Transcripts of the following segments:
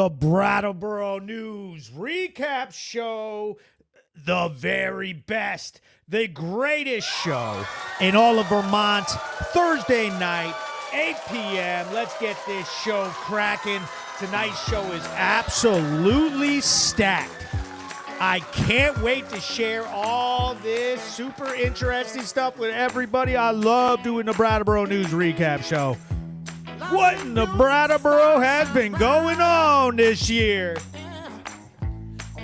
The Brattleboro News Recap Show, the very best, the greatest show in all of Vermont, Thursday night, 8 p.m. Let's get this show cracking. Tonight's show is absolutely stacked. I can't wait to share all this super interesting stuff with everybody. I love doing the Brattleboro News Recap Show. What in the Brattleboro has been going on this year?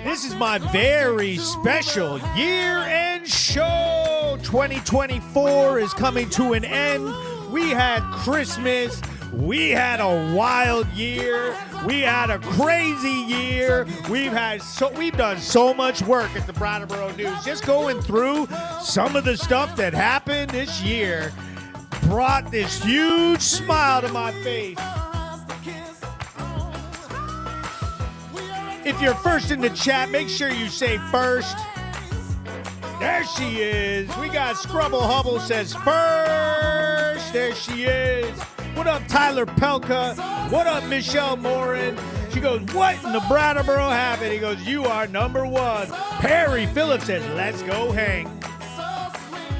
This is my very special year-end show. 2024 is coming to an end. We had Christmas. We had a wild year. We had a crazy year. We've done so much work at the Brattleboro News. Just going through some of the stuff that happened this year brought this huge smile to my face. If you're first in the chat, make sure you say first. There she is. We got Scrubble Hubble says first. There she is. What up, Tyler Pelka? What up, Michelle Morin? She goes, what in the Brattleboro happened? He goes, you are number one. Perry Phillips says, let's go, Hank.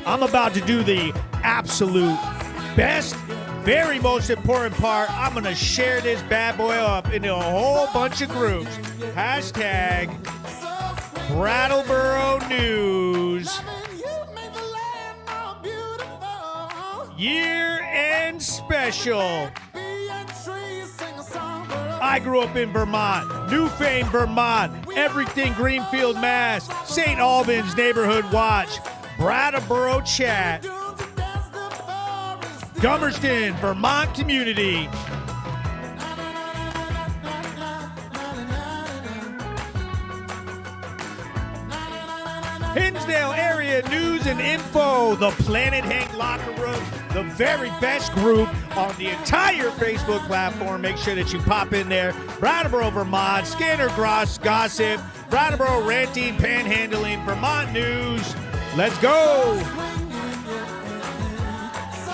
I'm about to do the absolute best, very most important part. I'm going to share this bad boy up into a whole bunch of groups. Hashtag Brattleboro News Year-End Special. I grew up in Vermont, Newfane, Vermont, everything Greenfield, Mass, St. Albans Neighborhood Watch, Brattleboro Chat, Dummerston, Vermont Community. Hinsdale Area News and Info, the Planet Hank Locker Room, the very best group on the entire Facebook platform. Make sure that you pop in there. Brattleboro, Vermont, Scanner Gross Gossip, Brattleboro Ranting, Panhandling, Vermont News. Let's go.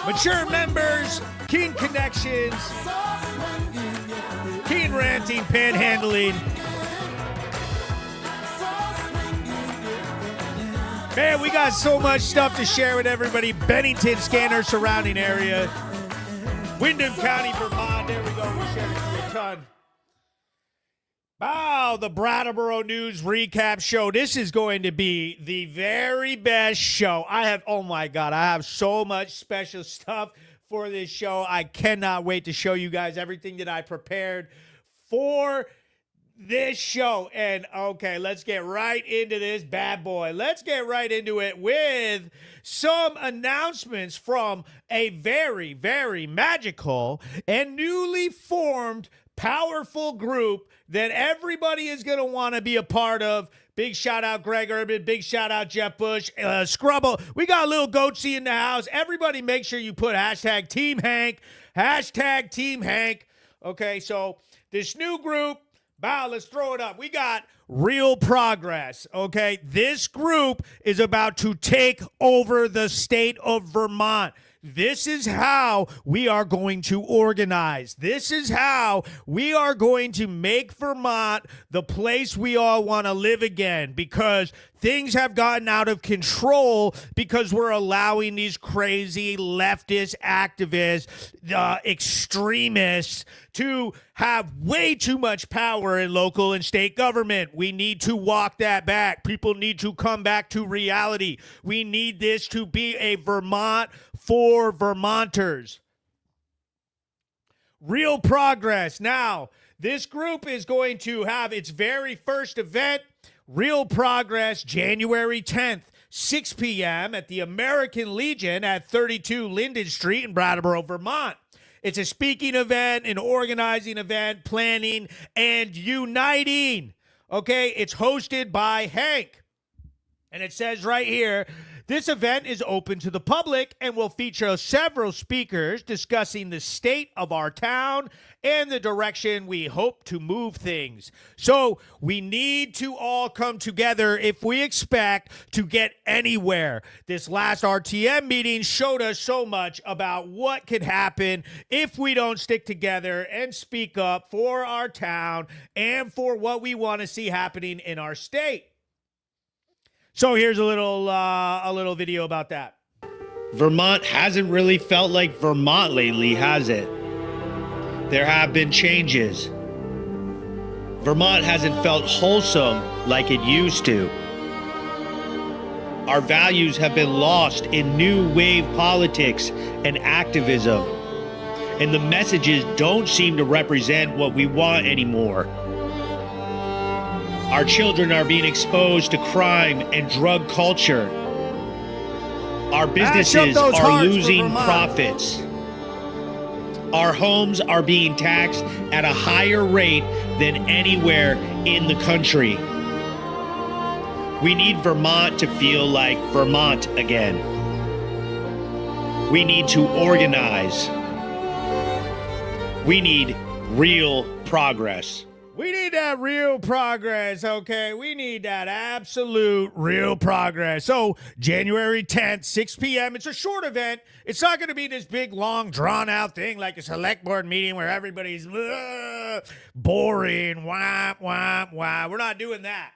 Mature members, Keen Connections, Keen Ranting, Panhandling. Man, we got so much stuff to share with everybody. Bennington, Scanner, surrounding area. Windham County, Vermont. There we go. We shared a ton. Wow, the Brattleboro News Recap Show. This is going to be the very best show. Oh my God, I have so much special stuff for this show. I cannot wait to show you guys everything that I prepared for this show. And okay, let's get right into this bad boy. Let's get right into it with some announcements from a very, very magical and newly formed powerful group that everybody is going to want to be a part of. Big shout out Greg Urban. Big shout out Jeff Bush. Scrubble. We got a little Goatsy in the house. Everybody make sure you put hashtag Team Hank. Hashtag Team Hank. Okay, so this new group, wow, let's throw it up. We got Real Progress, okay? This group is about to take over the state of Vermont. This is how we are going to organize. This is how we are going to make Vermont the place we all want to live again, because things have gotten out of control because we're allowing these crazy leftist activists, extremists, to have way too much power in local and state government. We need to walk that back. People need to come back to reality. We need this to be a Vermont for Vermonters. Real Progress. Now, this group is going to have its very first event, Real Progress, January 10th, 6 p.m. at the American Legion at 32 Linden Street in Brattleboro, Vermont. It's a speaking event, an organizing event, planning, and uniting. Okay, it's hosted by Hank. And it says right here, this event is open to the public and will feature several speakers discussing the state of our town and the direction we hope to move things. So we need to all come together if we expect to get anywhere. This last RTM meeting showed us so much about what could happen if we don't stick together and speak up for our town and for what we want to see happening in our state. So here's a little video about that. Vermont hasn't really felt like Vermont lately, has it? There have been changes. Vermont hasn't felt wholesome like it used to. Our values have been lost in new wave politics and activism, and the messages don't seem to represent what we want anymore. Our children are being exposed to crime and drug culture. Our businesses are losing profits. Our homes are being taxed at a higher rate than anywhere in the country. We need Vermont to feel like Vermont again. We need to organize. We need real progress. We need that real progress, okay? We need that absolute real progress. So, January 10th, 6 p.m., it's a short event. It's not going to be this big, long, drawn-out thing like a select board meeting where everybody's boring, wah, wah, wah. We're not doing that.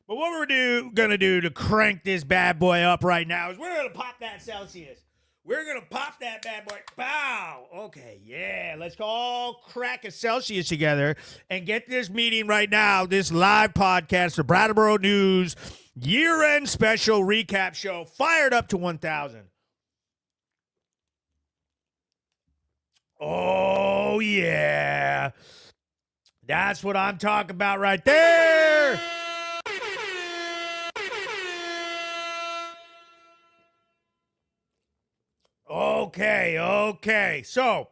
But what we're going to do to crank this bad boy up right now is we're going to pop that Celsius. We're going to pop that bad boy. Bow. Okay, yeah. Let's all crack a Celsius together and get this meeting right now, this live podcast, the Brattleboro News year-end special recap show, fired up to 1,000. Oh, yeah. That's what I'm talking about right there. Okay. So,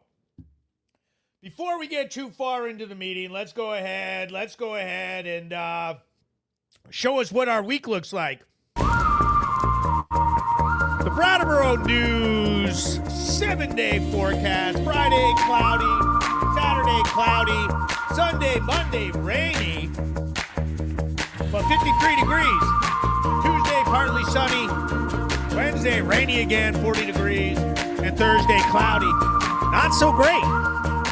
before we get too far into the meeting, let's go ahead and show us what our week looks like. The Brattleboro News 7-day forecast. Friday, cloudy. Saturday, cloudy. Sunday, Monday, rainy. But 53 degrees. Tuesday, partly sunny. Wednesday, rainy again, 40 degrees. And Thursday, cloudy. Not so great.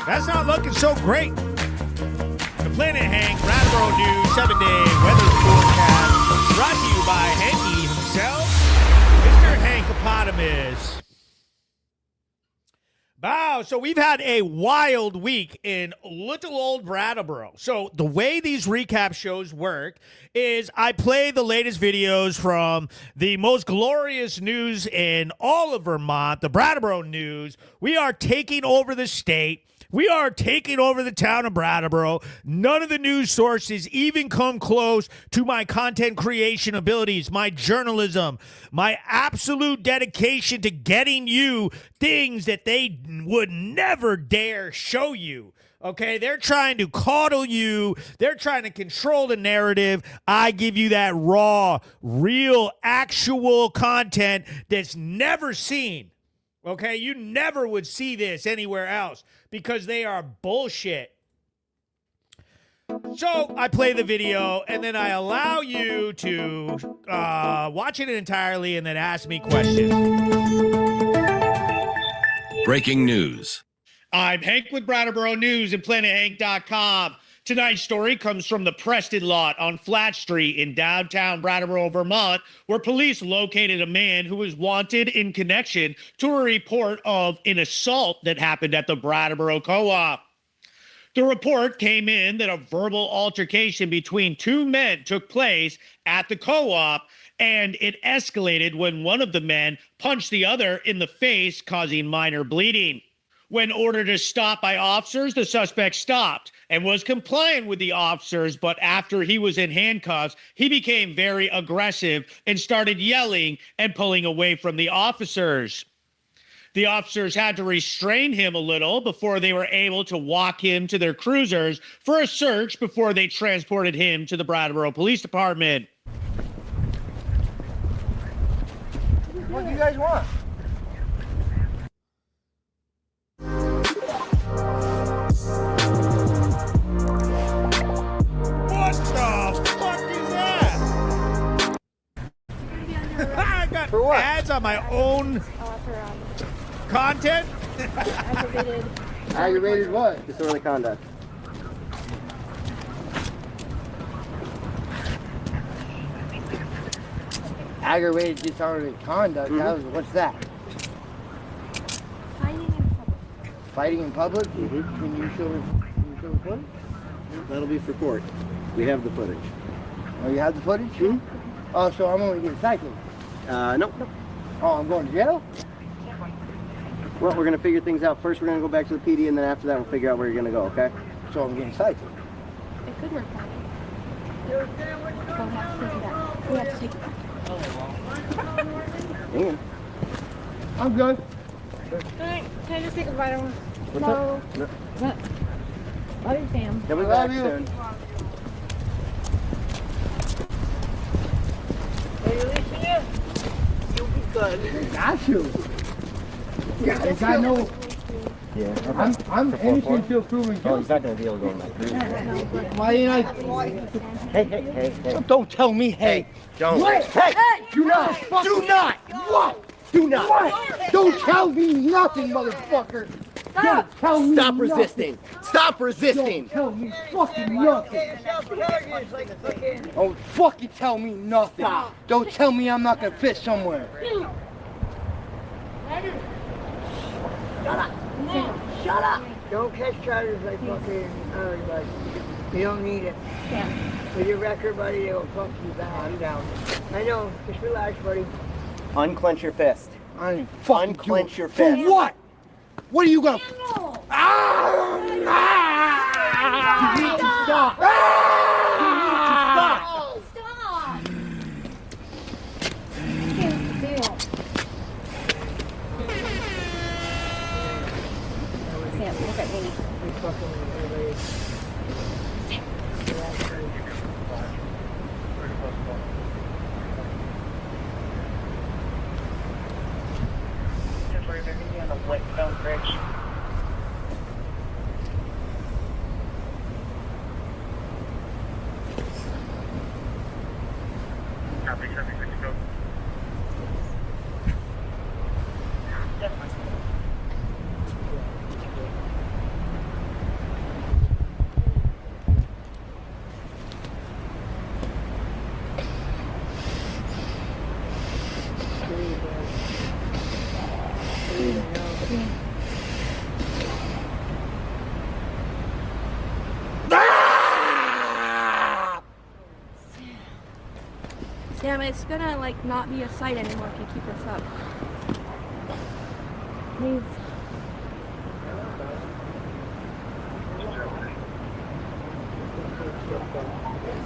That's not looking so great. The Planet Hank Brattleboro News 7-day weather forecast brought to you by Hanky himself, Mr. Hankopotamus. Wow, so we've had a wild week in little old Brattleboro. So the way these recap shows work is I play the latest videos from the most glorious news in all of Vermont, the Brattleboro News. We are taking over the state. We are taking over the town of Brattleboro. None of the news sources even come close to my content creation abilities, my journalism, my absolute dedication to getting you things that they would never dare show you. Okay, they're trying to coddle you. They're trying to control the narrative. I give you that raw, real, actual content that's never seen. Okay, you never would see this anywhere else because they are bullshit. So I play the video and then I allow you to watch it entirely and then ask me questions. Breaking news. I'm Hank with Brattleboro News and PlanetHank.com. Tonight's story comes from the Preston lot on Flat Street in downtown Brattleboro, Vermont, where police located a man who was wanted in connection to a report of an assault that happened at the Brattleboro Co-op. The report came in that a verbal altercation between two men took place at the co-op, and it escalated when one of the men punched the other in the face, causing minor bleeding. When ordered to stop by officers, the suspect stopped and was compliant with the officers, but after he was in handcuffs, he became very aggressive and started yelling and pulling away from the officers. The officers had to restrain him a little before they were able to walk him to their cruisers for a search before they transported him to the Brattleboro Police Department. What do you guys want? What the fuck is that? I got For what? ads on my own content. Aggravated. Aggravated what? Disorderly conduct. Aggravated disorderly conduct? What's that? Fighting in public. Fighting in public? Can you show the footage? That'll be for court. We have the footage. Oh, you have the footage? Oh, so I'm only getting cited? Nope. Oh, I'm going to jail? Well, we're going to figure things out. First, we're going to go back to the PD, and then after that, we'll figure out where you're going to go, okay? So I'm getting cited. It could work that way. We'll have to take it back. We have to take it back. Hang on. I'm good. Can I just take a bite of What's no. up? No. What? Love you, Sam. He'll be Love back you. soon. You'll be good. Got you. Yeah, I know. Yeah. I'm innocent until proven guilty. Oh, he's not going to be able to go back. Why ain't I? Hey. Don't tell me hey. Don't. What? Hey! Do not! Do not! What? Do not! What? Don't tell me nothing, motherfucker! Don't tell me Stop nothing. resisting. Stop resisting. Don't tell me fucking nothing. Don't fucking tell me nothing. Don't tell me I'm not gonna fit somewhere. Shut up. Don't catch charges like fucking everybody. You don't need it. With your record, buddy, they will fuck you back. I'm down. I know. Just relax, buddy. Unclench your fist. I ain't fucking Unclench doing- your fist. For what? What are you gonna? You need to stop. You need to stop. Stop! Sam, look at me. You fucking everybody. Sam, it's gonna like not be a sight anymore if you keep this up. Please.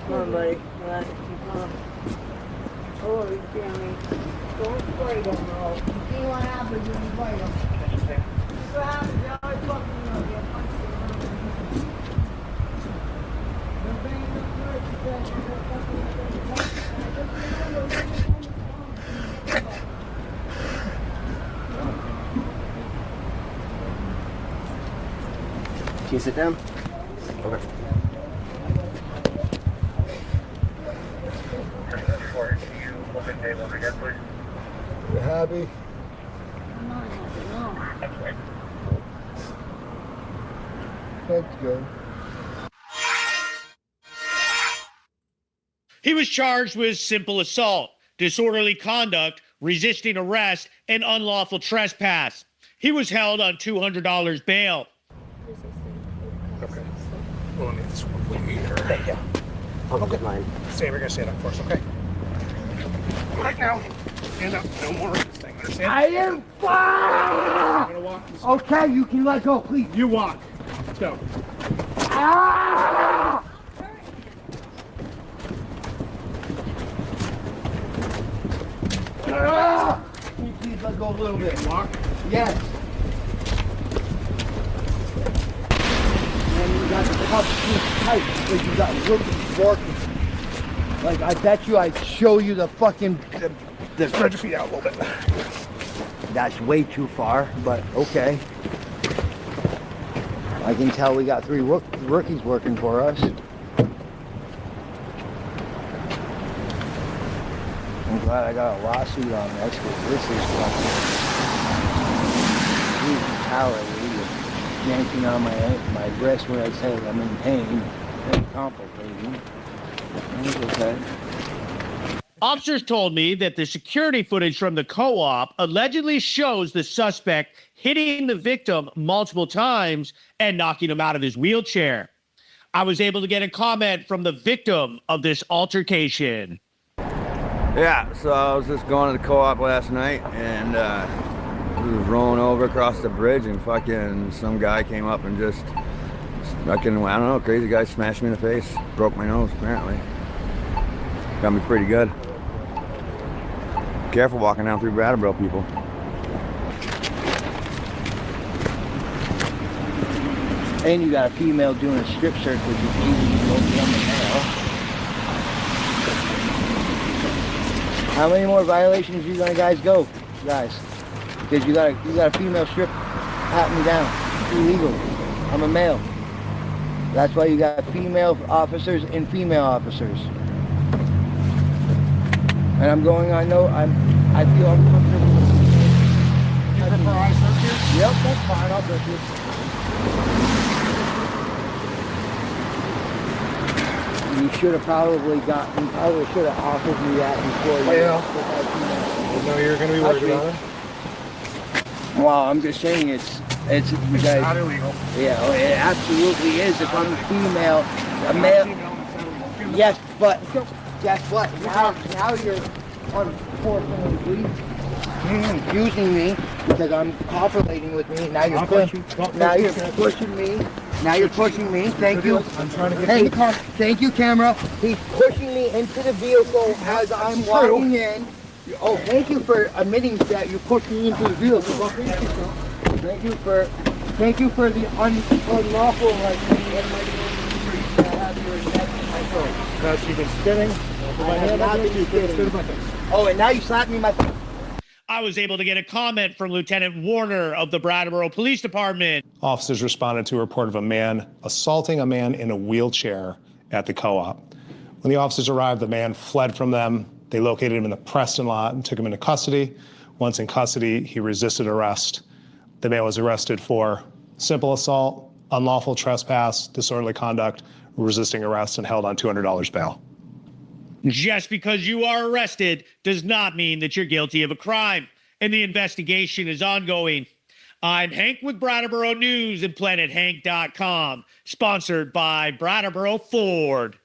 Come on, buddy. Relax. Keep calm. Oh, you Sammy. Don't fight them, bro. You see what happens when you fight them. See what happens? They always fucking you up. You punch them. You're banging the first, you're fucking Can you sit down? Okay. You happy? Come on, no. That's good. He was charged with simple assault, disorderly conduct, resisting arrest, and unlawful trespass. He was held on $200 bail. Okay. Well, it's here. Thank you. I'll get mine. Sam, you're gonna stand up first, okay? Right now. Stand up. No more of this thing. Understand? I am fine. I'm gonna walk. Okay, you can let go, please. You walk. Let's go. Ah! Ah! Can you please let go a little bit? Walk. Yes. And you got the cuffs too tight, like you got rookies working. Like I bet you I'd show you the fucking Spread your feet out a little bit. That's way too far, but okay. I can tell we got 3 rookies working for us. I'm glad I got a lawsuit on this, because this is fucking brutality, yanking on my wrist when I say I'm in pain. Very complicated. It's okay. Officers told me that the security footage from the co-op allegedly shows the suspect hitting the victim multiple times and knocking him out of his wheelchair. I was able to get a comment from the victim of this altercation. Yeah, so I was just going to the co-op last night and we was rolling over across the bridge and fucking some guy came up and just fucking, I don't know, crazy guy smashed me in the face. Broke my nose, apparently. Got me pretty good. Careful walking down through Brattleboro, people. And you got a female doing a strip search, which is easy to go beyond the male. How many more violations you gonna guys go, guys? Because you got a female strip patting me down. It's illegal. I'm a male. That's why you got female officers and female officers. And I'm going, I feel uncomfortable. For eye search here? Yep, that's fine, I'll search you. You should have probably offered me that before you. Yeah. You know you're going to be worried about it. Well, I'm just saying it's you It's guys. not illegal. Yeah, well, it absolutely is. If I'm a female, a male. Yes, but guess what? Now you're unfortunately accusing me because I'm cooperating with me. Now you're pushing me. Now you're pushing me. Thank you. I'm trying to get Hey, thank you, camera. He's pushing me into the vehicle as I'm walking in. Oh, thank you for admitting that you pushed me into the vehicle. Thank you for the unlawful right to have your neck in my throat. Now she's been spinning. Oh, and now you slapped me in my face. I was able to get a comment from Lieutenant Warner of the Brattleboro Police Department. Officers responded to a report of a man assaulting a man in a wheelchair at the co-op. When the officers arrived, the man fled from them. They located him in the Preston lot and took him into custody. Once in custody, he resisted arrest. The man was arrested for simple assault, unlawful trespass, disorderly conduct, resisting arrest, and held on $200 bail. Just because you are arrested does not mean that you're guilty of a crime, and the investigation is ongoing. I'm Hank with Brattleboro News and PlanetHank.com, sponsored by Brattleboro Ford.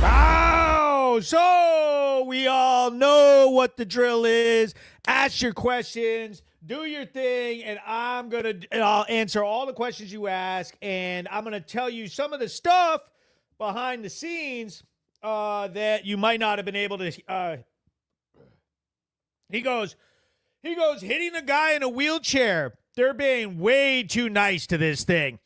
Oh, so we all know what the drill is. Ask your questions, do your thing, and I'll answer all the questions you ask, and I'm gonna tell you some of the stuff behind the scenes that you might not have been able to. He goes, hitting a guy in a wheelchair. They're being way too nice to this thing.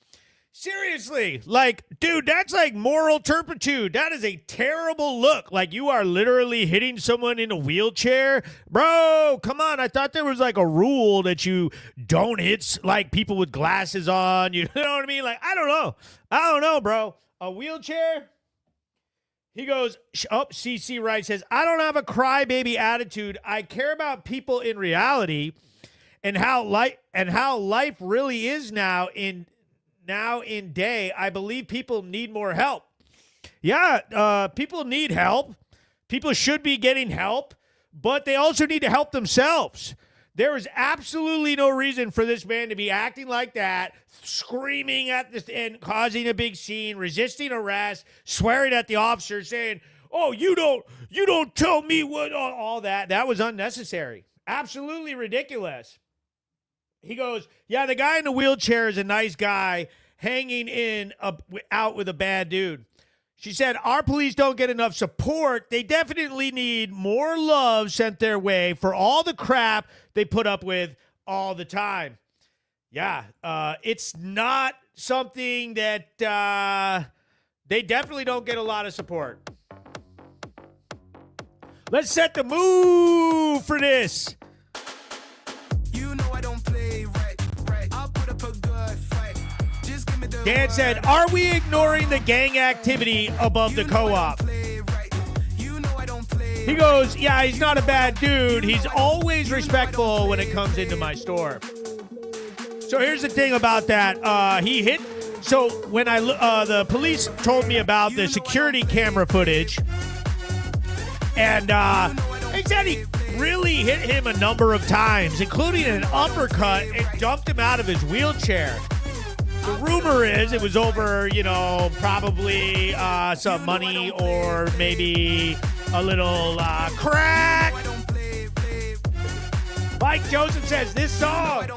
Seriously, like, dude, that's like moral turpitude. That is a terrible look. Like, you are literally hitting someone in a wheelchair. Bro, come on. I thought there was like a rule that you don't hit like people with glasses on. You know what I mean? Like, I don't know, bro. A wheelchair? He goes, CC Wright says, I don't have a crybaby attitude. I care about people in reality and how life really is now in day. I believe people need more help. Yeah, people need help. People should be getting help, but they also need to help themselves. There is absolutely no reason for this man to be acting like that, screaming at this and causing a big scene, resisting arrest, swearing at the officer, saying, "Oh, you don't tell me what," all that. That was unnecessary. Absolutely ridiculous. He goes, yeah, the guy in the wheelchair is a nice guy hanging out with a bad dude. She said, our police don't get enough support. They definitely need more love sent their way for all the crap they put up with all the time. Yeah, it's not something that they definitely don't get a lot of support. Let's set the mood for this. Dan said, are we ignoring the gang activity above the co-op? He goes, yeah, he's not a bad dude. He's always respectful when it comes into my store. So here's the thing about that. So when the police told me about the security camera footage, and he said he really hit him a number of times, including an uppercut, and dumped him out of his wheelchair. The rumor is it was over, probably some money or maybe a little crack. Mike Joseph says this song.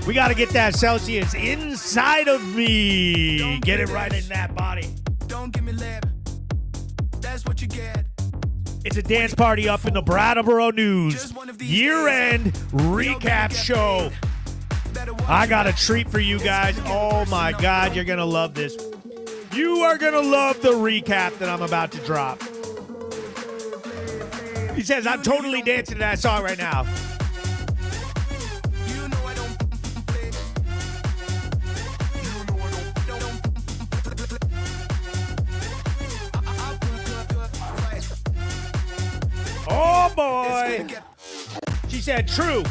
We got to get that Celsius inside of me. Get it right in that body. Don't give me lip. That's what you get. It's a dance party up in the Brattleboro News year-end recap show. I got a treat for you guys. Oh, my God, you're going to love this. You are going to love the recap that I'm about to drop. He says, I'm totally dancing to that song right now. Oh, boy. She said, true.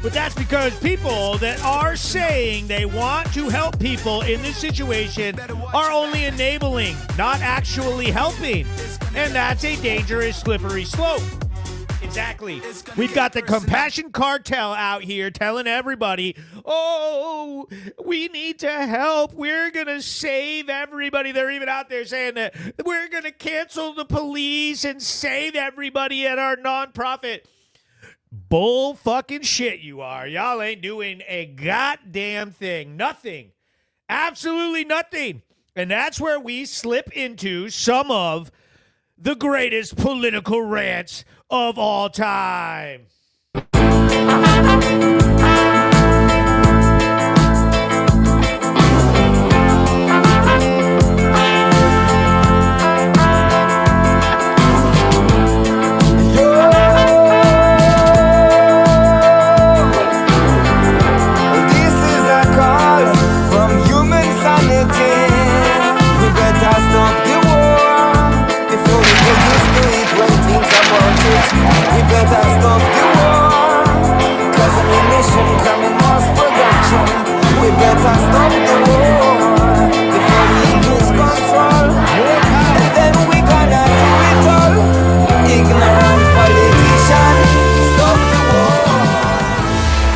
But that's because people that are saying they want to help people in this situation are only enabling, not actually helping. And that's a dangerous, slippery slope. Exactly. We've got the Compassion Cartel out here telling everybody, oh, we need to help. We're going to save everybody. They're even out there saying that we're going to cancel the police and save everybody at our nonprofit. Bull fucking shit you are. Y'all ain't doing a goddamn thing. Nothing. Absolutely nothing. And that's where we slip into some of the greatest political rants of all time. We better stop the war, 'cause ammunition coming mass production. We better stop the war before we lose control. And then we gonna do it all. Ignorant politician, stop the war.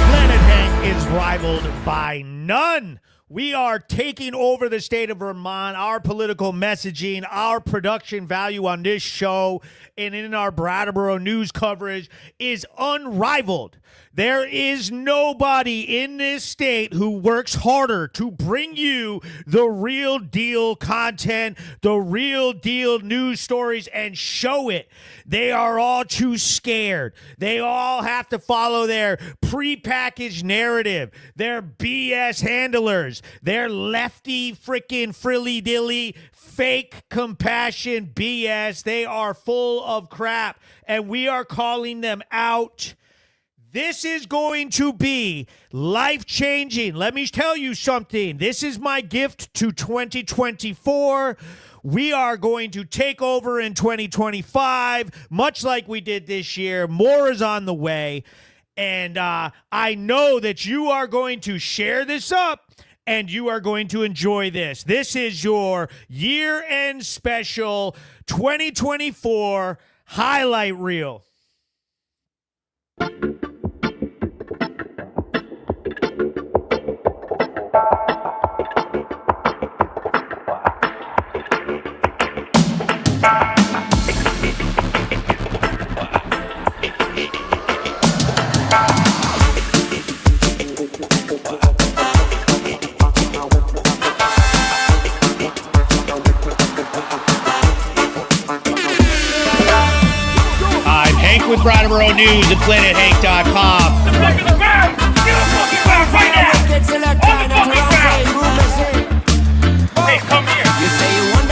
Planet Hank is rivaled by none. We are taking over the state of Vermont. Our political messaging, our production value on this show and in our Brattleboro news coverage is unrivaled. There is nobody in this state who works harder to bring you the real deal content, the real deal news stories, and show it. They are all too scared. They all have to follow their prepackaged narrative. They're BS handlers. They're lefty freaking frilly-dilly fake compassion BS. They are full of crap, and we are calling them out. This is going to be life-changing. Let me tell you something. This is my gift to 2024. We are going to take over in 2025, much like we did this year. More is on the way. And I know that you are going to share this up and you are going to enjoy this. This is your year-end special 2024 highlight reel. With Brattleboro News at PlanetHank.com. Hey, come here. You say you want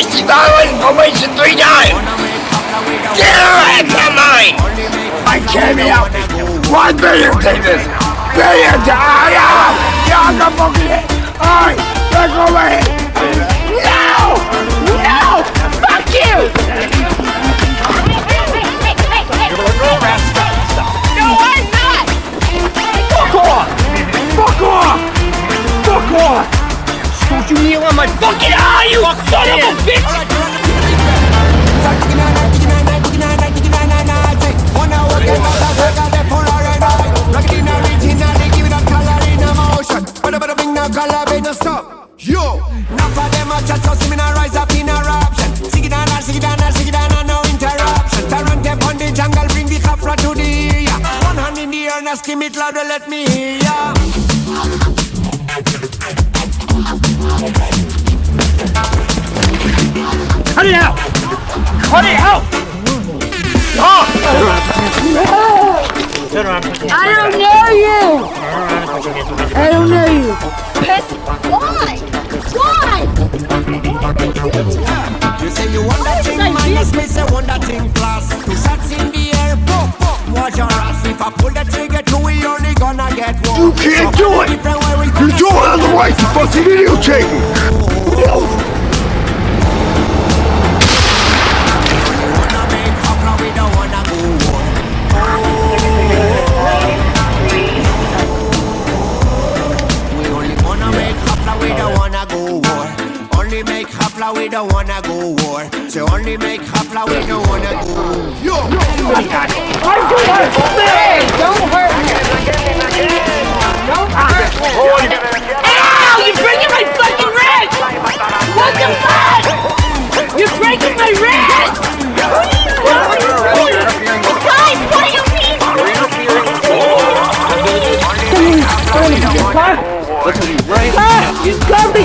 wasted my information 3 times. Get her ass on mine. I came out. 1 billion tickets. Billion dollars. Y'all got fucking it. Alright, let's go over here. No! No! Fuck you! No, I'm not! Fuck off! Fuck off! Fuck off! Don't you kneel on my fucking eye, you son of a bitch! Yo, enough of them a chat, so see me now rise up in eruption. Sing it down, sing it down, sing it down, and no interruption. Tarant on the jungle, bring the capra to the ear. 1 hand in the air, now scream it louder, let me hear ya. Cut it out! Cut it out! I don't know you! I don't know you. Why? Why? You say you want that thing, minus me say want that thing plus. 2 shots in the air, pop, pop. Watch your ass, if I pull the trigger 2, we only gonna get 1. You can't do it! You don't have the right to fucking videotape me! We don't wanna go war. So only make hopla, we don't wanna go. Yo! Don't hurt me! Don't hurt me! Ow! You're breaking my fucking wrist! What the fuck? You're breaking my wrist! Guys, what do you mean? You got me!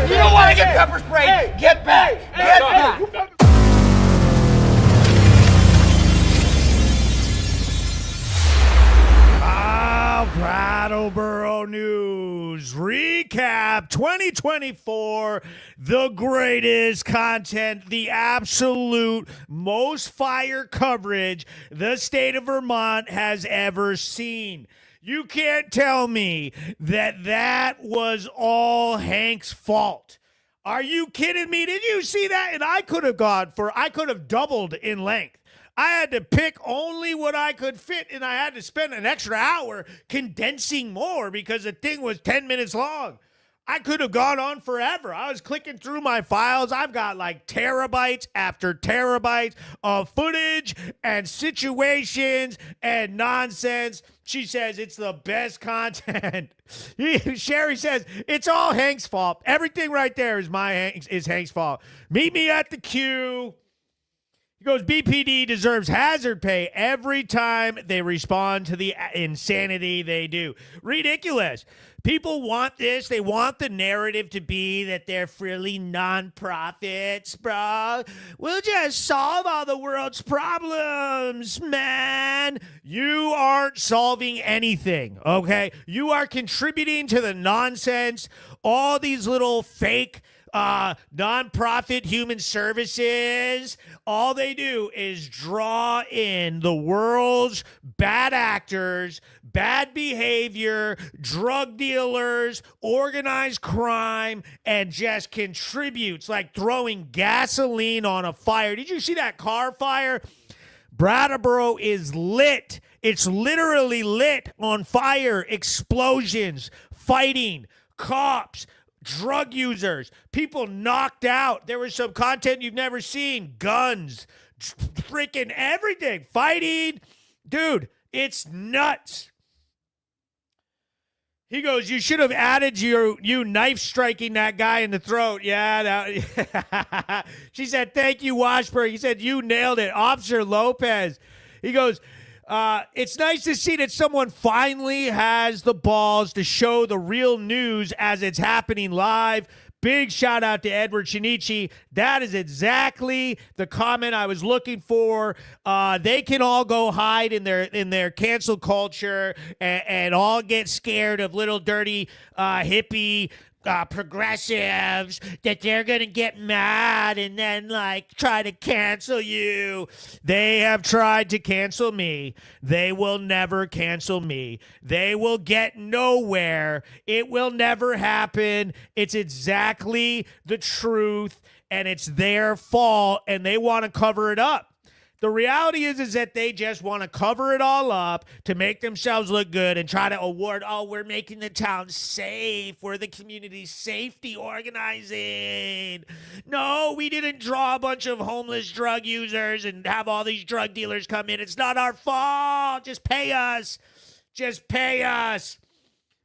You don't want to get pepper sprayed! Get back! Get back! Brattleboro News Recap 2024, the greatest content, the absolute most fire coverage the state of Vermont has ever seen. You can't tell me that that was all Hank's fault. Are you kidding me? Did you see that? And I could have doubled in length. I had to pick only what I could fit, and I had to spend an extra hour condensing more because the thing was 10 minutes long. I could have gone on forever. I was clicking through my files. I've got like terabytes after terabytes of footage and situations and nonsense. She says it's the best content. Sherry says it's all Hank's fault. Everything right there is Hank's fault. Meet me at the queue. He goes, BPD deserves hazard pay every time they respond to the insanity they do. Ridiculous. People want this. They want the narrative to be that they're frilly nonprofits, bro. We'll just solve all the world's problems, man. You aren't solving anything, okay? You are contributing to the nonsense. All these little fake nonprofit human services, all they do is draw in the world's bad actors, bad behavior, drug dealers, organized crime, and just contributes like throwing gasoline on a fire. Did you see that car fire? Brattleboro is lit. It's literally lit on fire. Explosions, fighting, cops, drug users, people knocked out. There was some content you've never seen. Guns, freaking everything. Fighting. Dude, it's nuts. He goes, you should have added you knife striking that guy in the throat. Yeah. She said, thank you, Washburn. He said, you nailed it. Officer Lopez. He goes, It's nice to see that someone finally has the balls to show the real news as it's happening live. Big shout out to Edward Shinichi. That is exactly the comment I was looking for. They can all go hide in their cancel culture and all get scared of little dirty hippie progressives, that they're going to get mad and then like try to cancel you. They have tried to cancel me. They will never cancel me. They will get nowhere. It will never happen. It's exactly the truth, and it's their fault, and they want to cover it up. The reality is that they just want to cover it all up to make themselves look good and try to award, oh, we're making the town safe. We're the community safety organizing. No, we didn't draw a bunch of homeless drug users and have all these drug dealers come in. It's not our fault. Just pay us. Just pay us.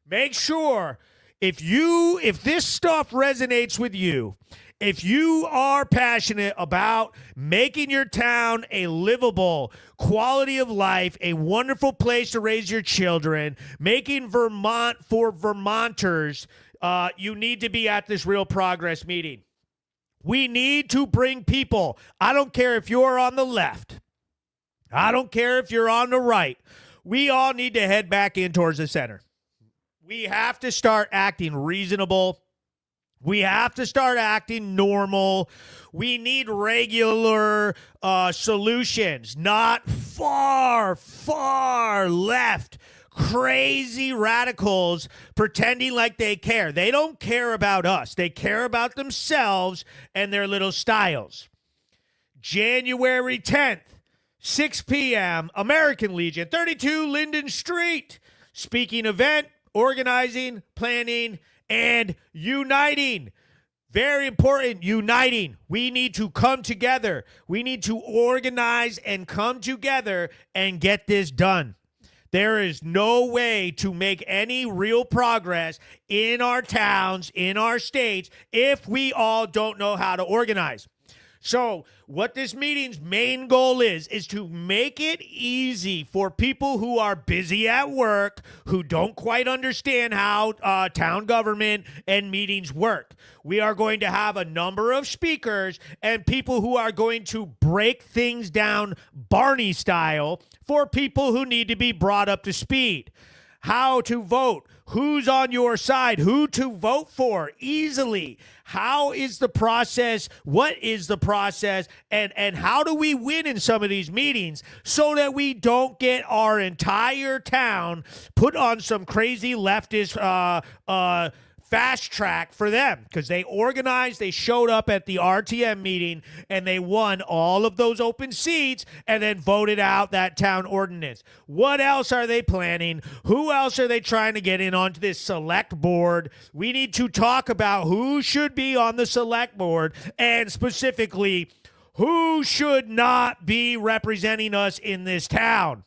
Make sure if this stuff resonates with you, if you are passionate about making your town a livable quality of life, a wonderful place to raise your children, making Vermont for Vermonters, you need to be at this Real Progress meeting. We need to bring people. I don't care if you're on the left. I don't care if you're on the right. We all need to head back in towards the center. We have to start acting reasonable. We have to start acting normal. We need regular solutions, not far, far left, crazy radicals pretending like they care. They don't care about us. They care about themselves and their little styles. January 10th, 6 p.m., American Legion, 32 Linden Street. Speaking event, organizing, planning, and uniting. Very important, uniting. We need to come together. We need to organize and come together and get this done. There is no way to make any real progress in our towns, in our states, if we all don't know how to organize. So what this meeting's main goal is to make it easy for people who are busy at work, who don't quite understand how town government and meetings work. We are going to have a number of speakers and people who are going to break things down Barney style for people who need to be brought up to speed. How to vote, who's on your side, who to vote for easily. How is the process? What is the process? And how do we win in some of these meetings so that we don't get our entire town put on some crazy leftist fast track for them? Because they organized, they showed up at the RTM meeting, and they won all of those open seats and then voted out that town ordinance. What else are they planning? Who else are they trying to get in onto this select board? We need to talk about who should be on the select board, and specifically, who should not be representing us in this town.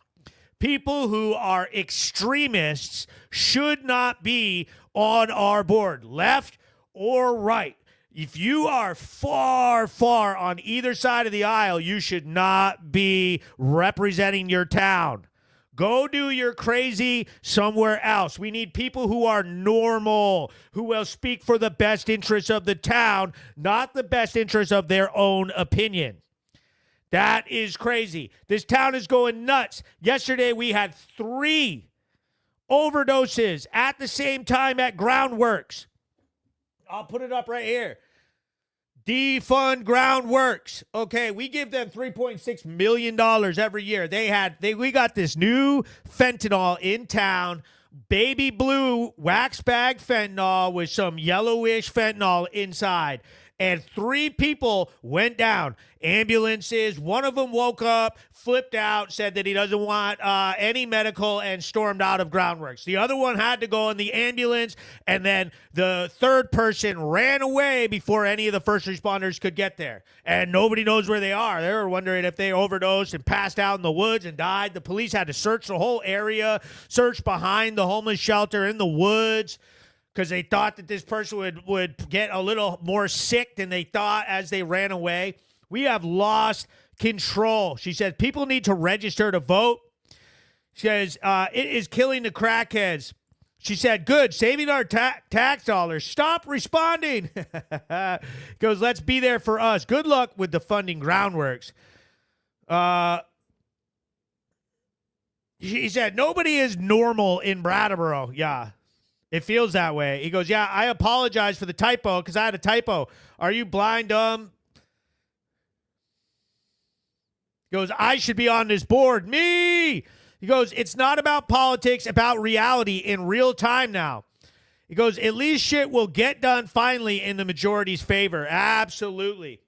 People who are extremists should not be on our board, left or right. If you are far, far on either side of the aisle, you should not be representing your town. Go do your crazy somewhere else. We need people who are normal, who will speak for the best interests of the town, not the best interests of their own opinion. That is crazy. This town is going nuts. Yesterday we had 3 overdoses at the same time at Groundworks. I'll put it up right here. Defund Groundworks. Okay, we give them $3.6 million every year. We got this new fentanyl in town, baby blue wax bag fentanyl with some yellowish fentanyl inside. And 3 people went down. Ambulances. One of them woke up, flipped out, said that he doesn't want any medical, and stormed out of Groundworks. The other one had to go in the ambulance, and then the third person ran away before any of the first responders could get there. And nobody knows where they are. They were wondering if they overdosed and passed out in the woods and died. The police had to search the whole area, search behind the homeless shelter in the woods, because they thought that this person would get a little more sick than they thought as they ran away. We have lost control. She said people need to register to vote. She says, it is killing the crackheads. She said, good, saving our tax dollars. Stop responding. Goes, let's be there for us. Good luck with the funding groundworks. He said, nobody is normal in Brattleboro. Yeah, it feels that way. He goes, yeah, I apologize for the typo because I had a typo. Are you blind, dumb? He goes, I should be on this board. Me! He goes, it's not about politics, about reality in real time now. He goes, at least shit will get done finally in the majority's favor. Absolutely.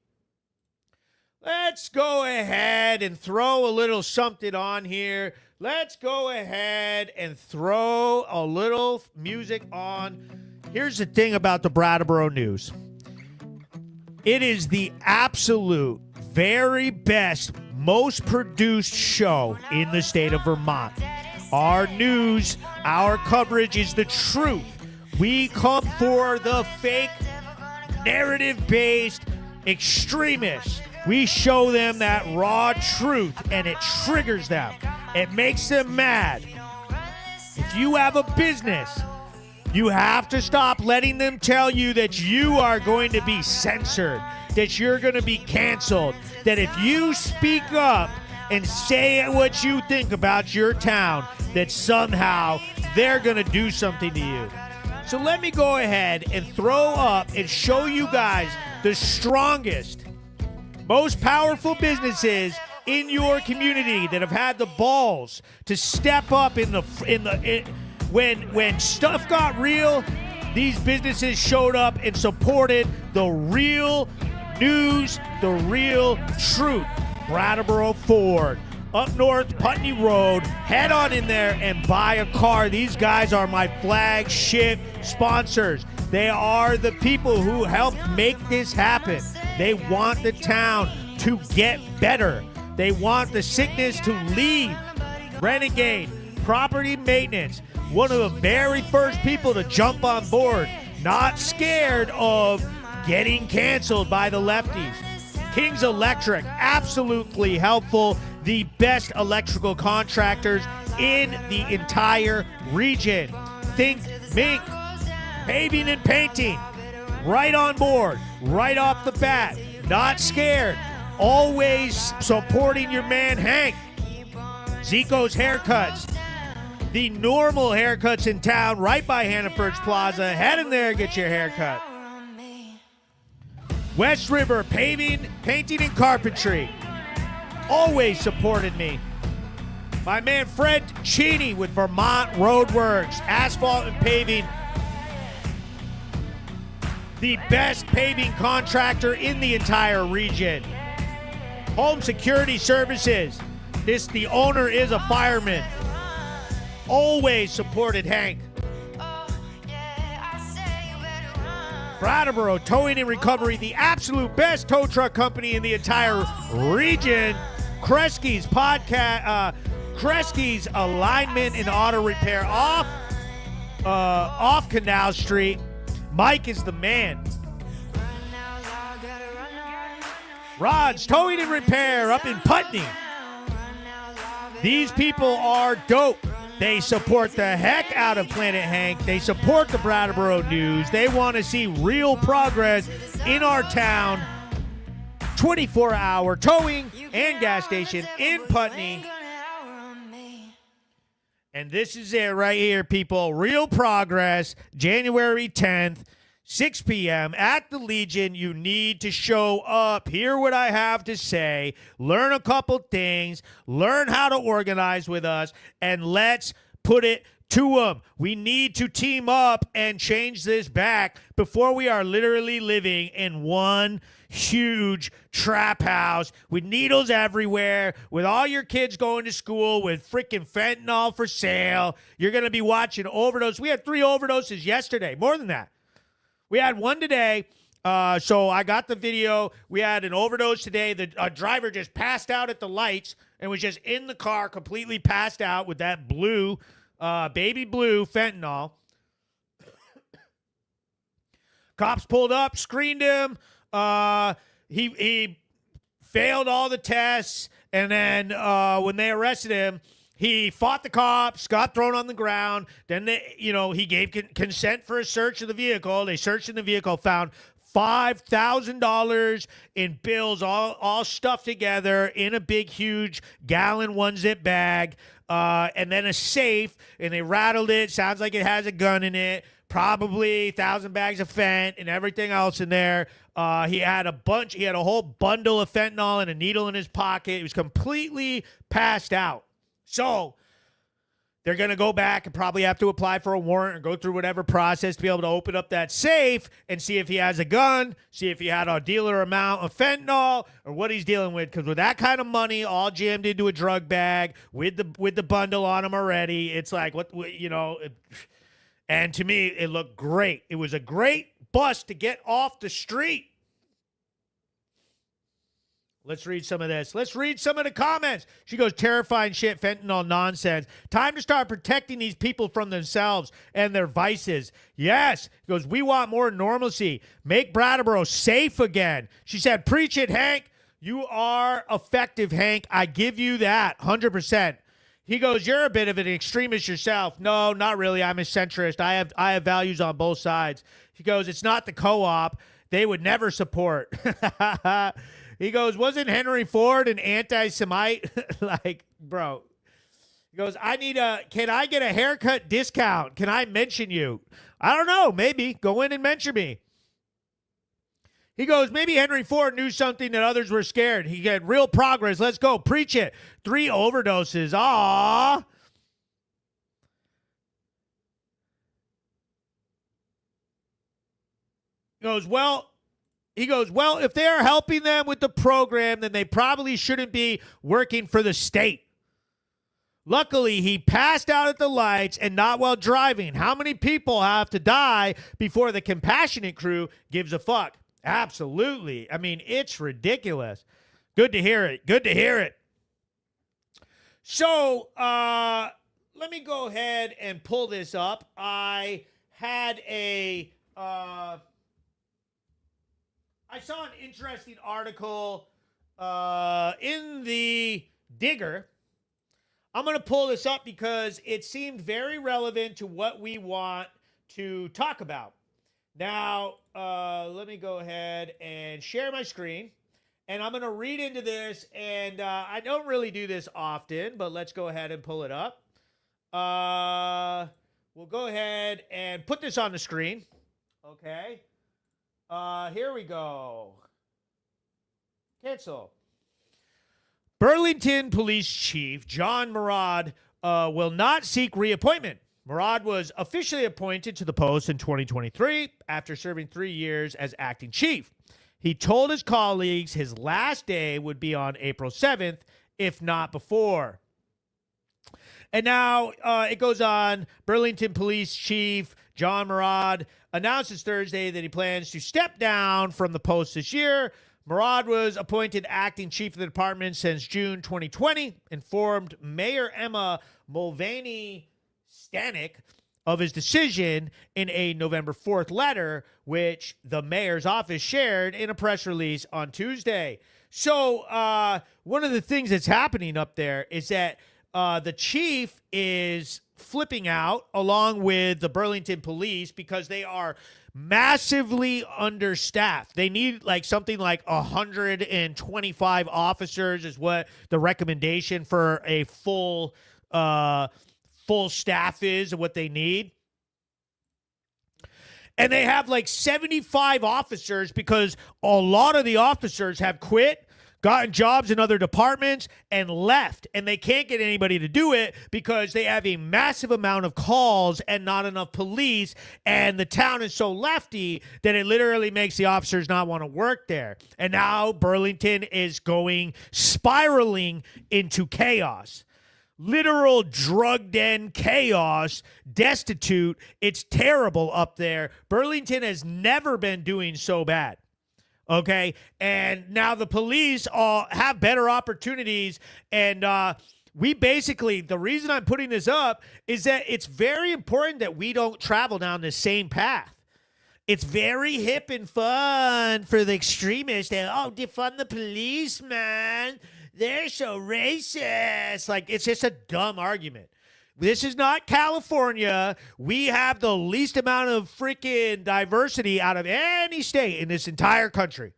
Let's go ahead and throw a little something on here. Let's go ahead and throw a little music on. Here's the thing about the Brattleboro News. It is the absolute very best, most produced show in the state of Vermont. Our news, our coverage is the truth. We come for the fake, narrative-based extremists. We show them that raw truth, and it triggers them. It makes them mad. If you have a business, you have to stop letting them tell you that you are going to be censored, that you're going to be canceled, that if you speak up and say what you think about your town, that somehow they're going to do something to you. So let me go ahead and throw up and show you guys the strongest, most powerful businesses in your community that have had the balls to step up when stuff got real. These businesses showed up and supported the real news, the real truth. Brattleboro Ford, up north, Putney Road. Head on in there and buy a car. These guys are my flagship sponsors. They are the people who helped make this happen. They want the town to get better. They want the sickness to leave. Renegade, property maintenance, one of the very first people to jump on board, not scared of getting canceled by the lefties. King's Electric, absolutely helpful. The best electrical contractors in the entire region. Think Mink, paving and painting, right on board, right off the bat, not scared, always supporting your man Hank. Zico's Haircuts, the normal haircuts in town, right by Hannaford's Plaza. Head in there, get your haircut. West River Paving, Painting, and Carpentry, always supported me. My man Fred Cheney with Vermont Roadworks, asphalt and paving. The best paving contractor in the entire region. Home Security Services. The owner is a fireman. Always supported Hank. Brattleboro Towing and Recovery, the absolute best tow truck company in the entire region. Kresge's Kresge's Alignment and Auto Repair off Canal Street. Mike is the man. Rod's Towing and Repair up in Putney. These people are dope. They support the heck out of Planet Hank. They support the Brattleboro News. They want to see real progress in our town. 24-hour towing and gas station in Putney. And this is it right here, people. Real progress, January 10th, 6 p.m. at the Legion. You need to show up. Hear what I have to say. Learn a couple things. Learn how to organize with us. And let's put it to them. We need to team up and change this back before we are literally living in one huge trap house with needles everywhere, with all your kids going to school with freaking fentanyl for sale. You're going to be watching overdose. We had 3 overdoses yesterday. More than that. We had one today, so I got the video. We had an overdose today. The driver just passed out at the lights and was just in the car, completely passed out with that blue, baby blue fentanyl. Cops pulled up, screened him. He failed all the tests, and then when they arrested him, He fought the cops, got thrown on the ground. Then, he gave consent for a search of the vehicle. They searched in the vehicle, found $5,000 in bills, all stuffed together in a big, huge gallon 1-zip bag, and then a safe, and they rattled it. Sounds like it has a gun in it. Probably 1,000 bags of fent and everything else in there. He had a whole bundle of fentanyl and a needle in his pocket. He was completely passed out. So they're going to go back and probably have to apply for a warrant or go through whatever process to be able to open up that safe and see if he has a gun, see if he had a dealer amount of fentanyl or what he's dealing with. Because with that kind of money, all jammed into a drug bag with the bundle on him already, it's like, and to me, it looked great. It was a great bust to get off the street. Let's read some of this. Let's read some of the comments. She goes, terrifying shit, fentanyl nonsense. Time to start protecting these people from themselves and their vices. Yes. He goes, we want more normalcy. Make Brattleboro safe again. She said, preach it, Hank. You are effective, Hank. I give you that 100%. He goes, you're a bit of an extremist yourself. No, not really. I'm a centrist. I have values on both sides. He goes, it's not the co-op. They would never support. He goes, wasn't Henry Ford an anti-Semite? Like, bro. He goes, can I get a haircut discount? Can I mention you? I don't know. Maybe. Go in and mention me. He goes, maybe Henry Ford knew something that others were scared. He had real progress. Let's go. Preach it. 3 overdoses. Aww. He goes, well, if they are helping them with the program, then they probably shouldn't be working for the state. Luckily, he passed out at the lights and not while driving. How many people have to die before the compassionate crew gives a fuck? Absolutely. I mean, it's ridiculous. Good to hear it. Good to hear it. So, let me go ahead and pull this up. I had I saw an interesting article in the Digger. I'm going to pull this up because it seemed very relevant to what we want to talk about. Now, let me go ahead and share my screen. And I'm going to read into this. And I don't really do this often, but let's go ahead and pull it up. We'll go ahead and put this on the screen. Okay. Here we go. Cancel. Burlington Police Chief John Murad will not seek reappointment. Murad was officially appointed to the post in 2023 after serving 3 years as acting chief. He told his colleagues his last day would be on April 7th, if not before. And now it goes on. Burlington Police Chief John Murad announces Thursday that he plans to step down from the post this year. Murad was appointed acting chief of the department since June 2020, informed Mayor Emma Mulvaney-Stanek of his decision in a November 4th letter, which the mayor's office shared in a press release on Tuesday. So one of the things that's happening up there is that the chief is flipping out along with the Burlington police because they are massively understaffed. They need something like 125 officers is what the recommendation for a full staff is, and what they need. And they have 75 officers because a lot of the officers have quit, gotten jobs in other departments, and left. And they can't get anybody to do it because they have a massive amount of calls and not enough police. And the town is so lefty that it literally makes the officers not want to work there. And now Burlington is spiraling into chaos. Literal drug den chaos, destitute. It's terrible up there. Burlington has never been doing so bad. Okay, and now the police all have better opportunities, and the reason I'm putting this up is that it's very important that we don't travel down the same path. It's very hip and fun for the extremists. Defund the police, man. they're so racist. Like, it's just a dumb argument. This is not California. We have the least amount of freaking diversity out of any state in this entire country.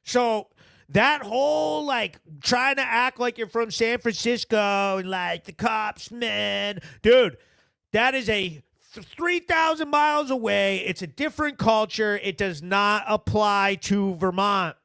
So that whole, like, trying to act like you're from San Francisco and, like, the cops, man. Dude, that is a 3,000 miles away. It's a different culture. It does not apply to Vermont.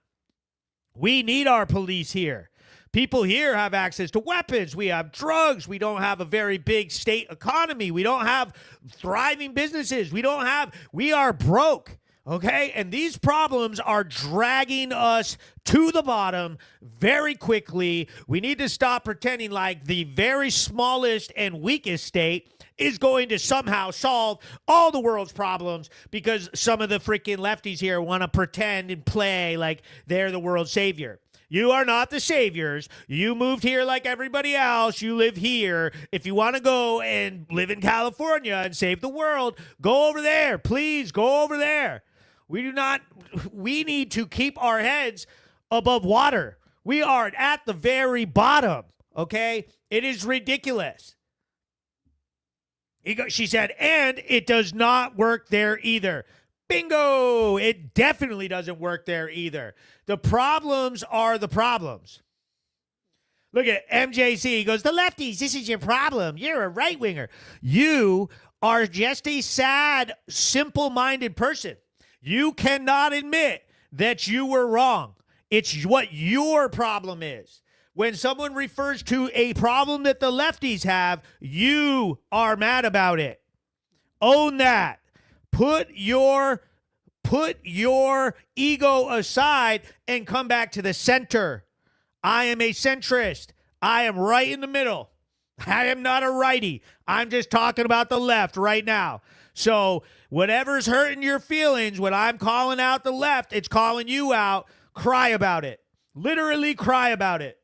We need our police here. People here have access to weapons. We have drugs. We don't have a very big state economy. We don't have thriving businesses. We are broke, okay? And these problems are dragging us to the bottom very quickly. We need to stop pretending like the very smallest and weakest state is going to somehow solve all the world's problems because some of the freaking lefties here want to pretend and play like they're the world's savior. You are not the saviors. You moved here like everybody else. You live here. If you want to go and live in California and save the world, go over there. Please go over there. We need to keep our heads above water. We are at the very bottom, okay? It is ridiculous. She said, and it does not work there either. Bingo! It definitely doesn't work there either. The problems are the problems. Look at MJC. He goes, the lefties, this is your problem. You're a right-winger. You are just a sad, simple-minded person. You cannot admit that you were wrong. It's what your problem is. When someone refers to a problem that the lefties have, you are mad about it. Own that. Put your ego aside and come back to the center. I am a centrist. I am right in the middle. I am not a righty. I'm just talking about the left right now. So whatever's hurting your feelings, when I'm calling out the left, it's calling you out. Cry about it. Literally cry about it.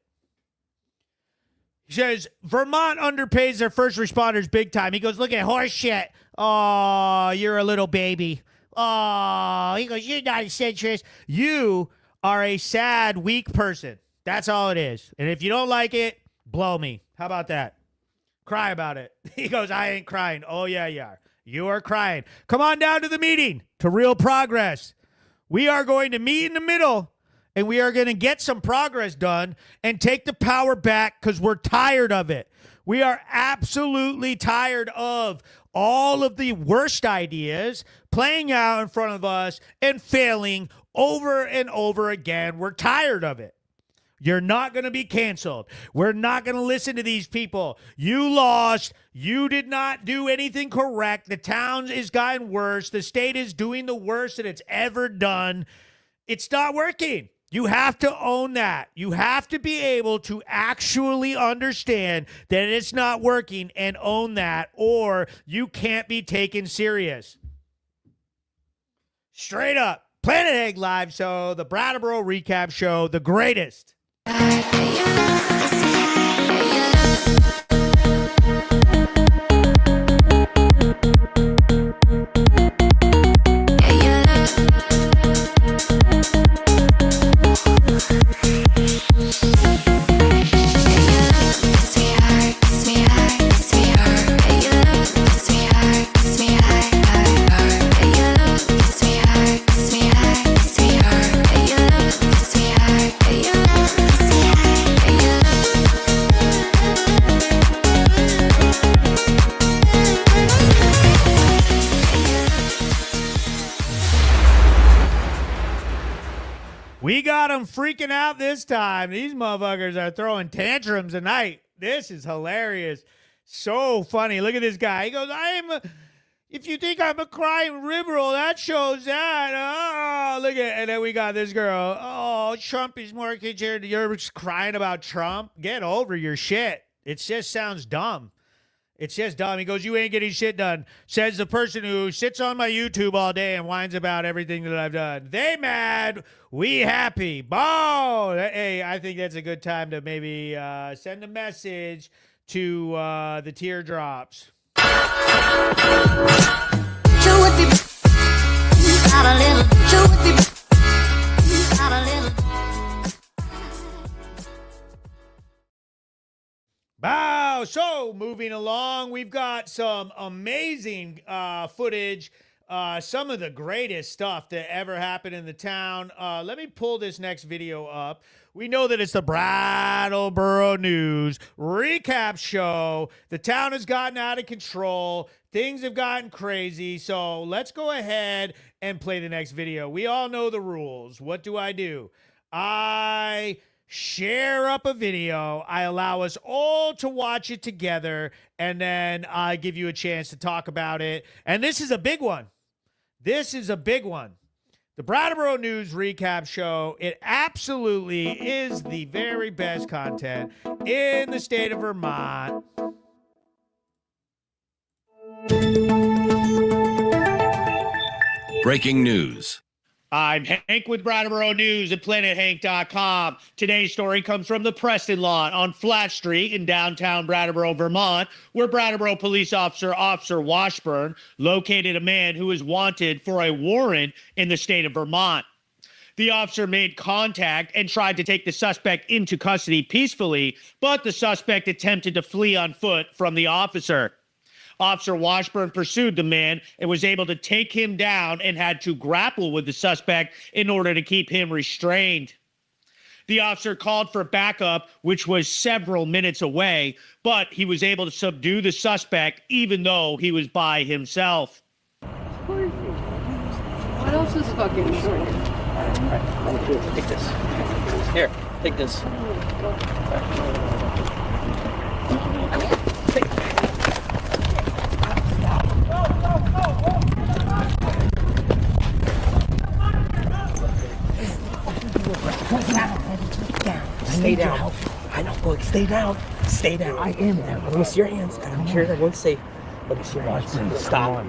He says, Vermont underpays their first responders big time. He goes, look at horse shit. Oh, you're a little baby. Oh, he goes, you're not a centrist. You are a sad, weak person. That's all it is. And if you don't like it, blow me. How about that? Cry about it. He goes, I ain't crying. Oh, yeah, you are. You are crying. Come on down to the meeting, to Real Progress. We are going to meet in the middle, and we are going to get some progress done and take the power back because we're tired of it. We are absolutely tired of all of the worst ideas playing out in front of us and failing over and over again. We're tired of it. You're not going to be canceled. We're not going to listen to these people. You lost. You did not do anything correct. The town is gotten worse. The state is doing the worst that it's ever done. It's not working. You have to own that. You have to be able to actually understand that it's not working and own that, or you can't be taken serious. Straight up. Planet Egg Live Show, the Brattleboro Recap Show, the greatest. We got them freaking out this time. These motherfuckers are throwing tantrums tonight. This is hilarious. So funny. Look at this guy. He goes, if you think I'm a crying liberal, that shows that. Oh, look at, and then we got this girl. Oh, Trump is more concerned. You're just crying about Trump. Get over your shit. It just sounds dumb. It's just dumb. He goes, you ain't getting shit done. Says the person who sits on my YouTube all day and whines about everything that I've done. They mad. We happy. Bow. Hey, I think that's a good time to maybe send a message to the teardrops. So moving along, we've got some amazing footage. Some of the greatest stuff that ever happened in the town. Let me pull this next video up. We know that it's the Brattleboro News recap show. The town has gotten out of control. Things have gotten crazy. So let's go ahead and play the next video. We all know the rules. What do? I share up a video. I allow us all to watch it together, and then I give you a chance to talk about it. And this is a big one. This is a big one. The Brattleboro News recap show. It absolutely is the very best content in the state of Vermont. Breaking news. I'm Hank with Brattleboro News at PlanetHank.com. Today's story comes from the Preston lot on Flat Street in downtown Brattleboro, Vermont, where Brattleboro police officer Washburn located a man who is wanted for a warrant in the state of Vermont. The officer made contact and tried to take the suspect into custody peacefully, but the suspect attempted to flee on foot from the officer. Officer Washburn pursued the man and was able to take him down and had to grapple with the suspect in order to keep him restrained. The officer called for backup, which was several minutes away, but he was able to subdue the suspect even though he was by himself. What else is fucking short? Take this. Here, take this. Stay down. I know, look, stay down. Stay down. I am down. Let me see your hands. I don't care that one's safe. Let me see your hands. Stop.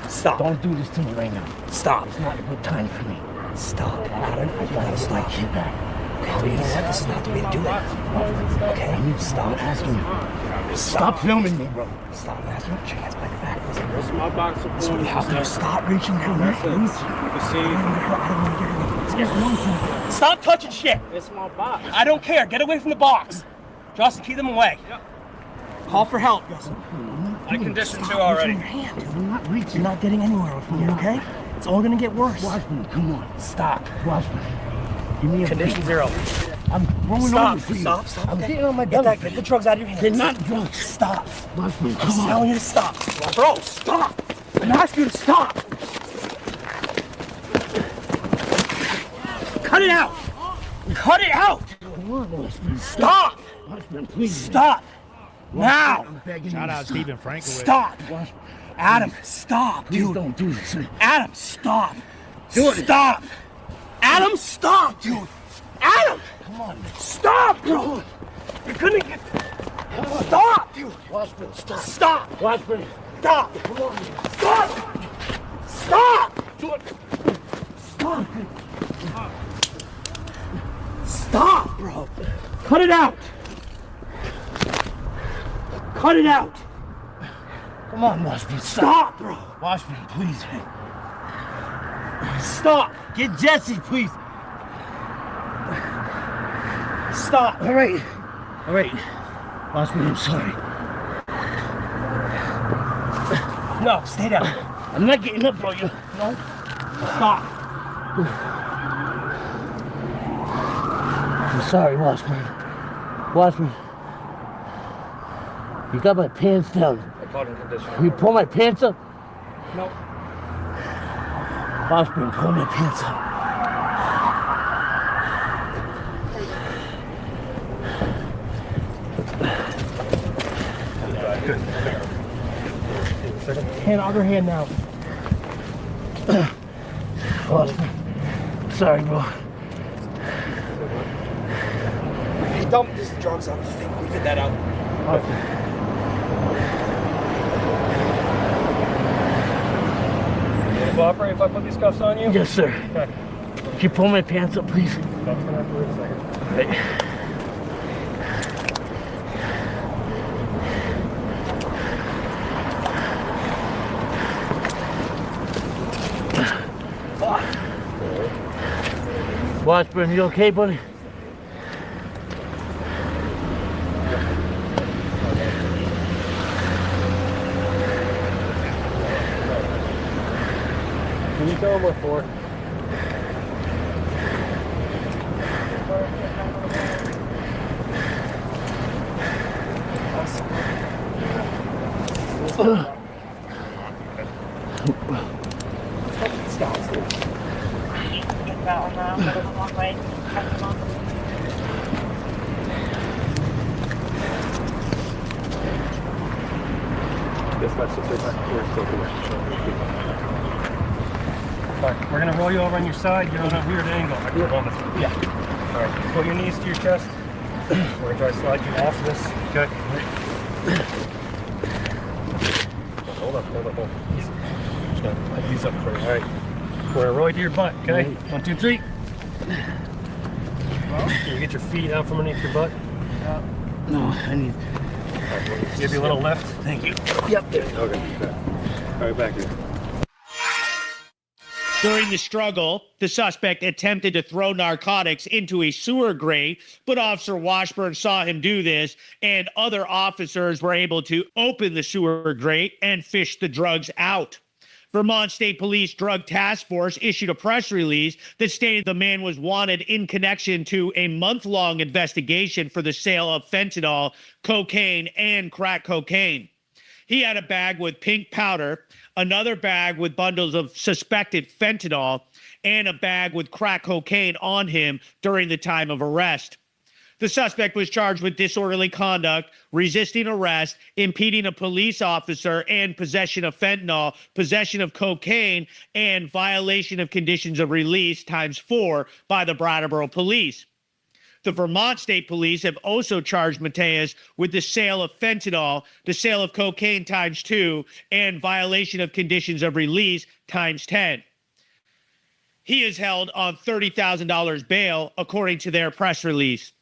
Stop. Don't do this to me right now. Stop. It's not a good time for me. Stop. Adam, you gotta stop. Get back. Okay, you know what? This is not the way to do it. Okay? Stop. Stop filming me, bro. Stop. Ask me. Put your hands behind your back. Listen. This is my box of So how can you stop reaching down there, please? I don't want to get it. Stop touching shit. It's my box. I don't care. Get away from the box. Justin, keep them away. Yep. Call for help, Justin. I conditioned two already. Your hand, dude. I'm not reaching. You're not getting anywhere with me, okay? It's all gonna get worse. Watch me. Come on. Stop. Watch me. Give me a condition break. Zero. I'm rolling over for you. Stop. I'm getting on my belly. Get the drugs out of your hands. They're not drugs. Stop. Watch me. Come on. I'm telling you to stop. Bro, stop. I'm asking you to stop. Cut it out. Cut it out. Stop. Please stop. Now. Shout out Stephen Franklin. Stop. Adam, stop, dude. Please don't do this. Adam, stop. Stop. Adam, stop, dude. Adam. Come on. Stop, bro. You're gonna get... Stop, dude. Washburn, stop. Stop. Washburn, stop. Come on. Stop. Stop. Do it. Stop. Stop, bro. Cut it out. Cut it out. Come on, Washburn. Stop, bro. Washburn, please. Stop. Get Jesse, please. Stop. All right. All right. Washburn, I'm sorry. No, stay down. I'm not getting up, bro. You. No. Stop. I'm sorry, Washburn. Washburn. You got my pants down. I called in condition. Can you pull my pants up? Nope. Washburn, pull my pants up. Hand, other hand now. Washburn. Sorry, bro. Hey, dump this drugs on the thing. We get that out. Okay. Cooperate if I put these cuffs on you? Yes, sir. Okay. Can you pull my pants up, please? That's gonna have to wait a second. Right. Washburn, you okay, buddy? Can you tell him we're for? Alright, we're gonna roll you over on your side. You're on a weird angle. I do it on the yeah. Alright, put your knees to your chest. We're gonna try to slide you off this. Okay. Hold up. Easy. Just gonna light these up for you. Alright. We're gonna roll you to your butt, okay? 1, 2, 3. Can you get your feet out from underneath your butt? No, I need. Give you a little lift. Thank you. Yep. There. Okay. All right, back here. During the struggle, the suspect attempted to throw narcotics into a sewer grate, but Officer Washburn saw him do this, and other officers were able to open the sewer grate and fish the drugs out. Vermont State Police Drug Task Force issued a press release that stated the man was wanted in connection to a month-long investigation for the sale of fentanyl, cocaine, and crack cocaine. He had a bag with pink powder, another bag with bundles of suspected fentanyl, and a bag with crack cocaine on him during the time of arrest. The suspect was charged with disorderly conduct, resisting arrest, impeding a police officer, and possession of fentanyl, possession of cocaine, and violation of conditions of release ×4 by the Brattleboro Police. The Vermont State Police have also charged Mateus with the sale of fentanyl, the sale of cocaine ×2, and violation of conditions of release ×10. He is held on $30,000 bail, according to their press release.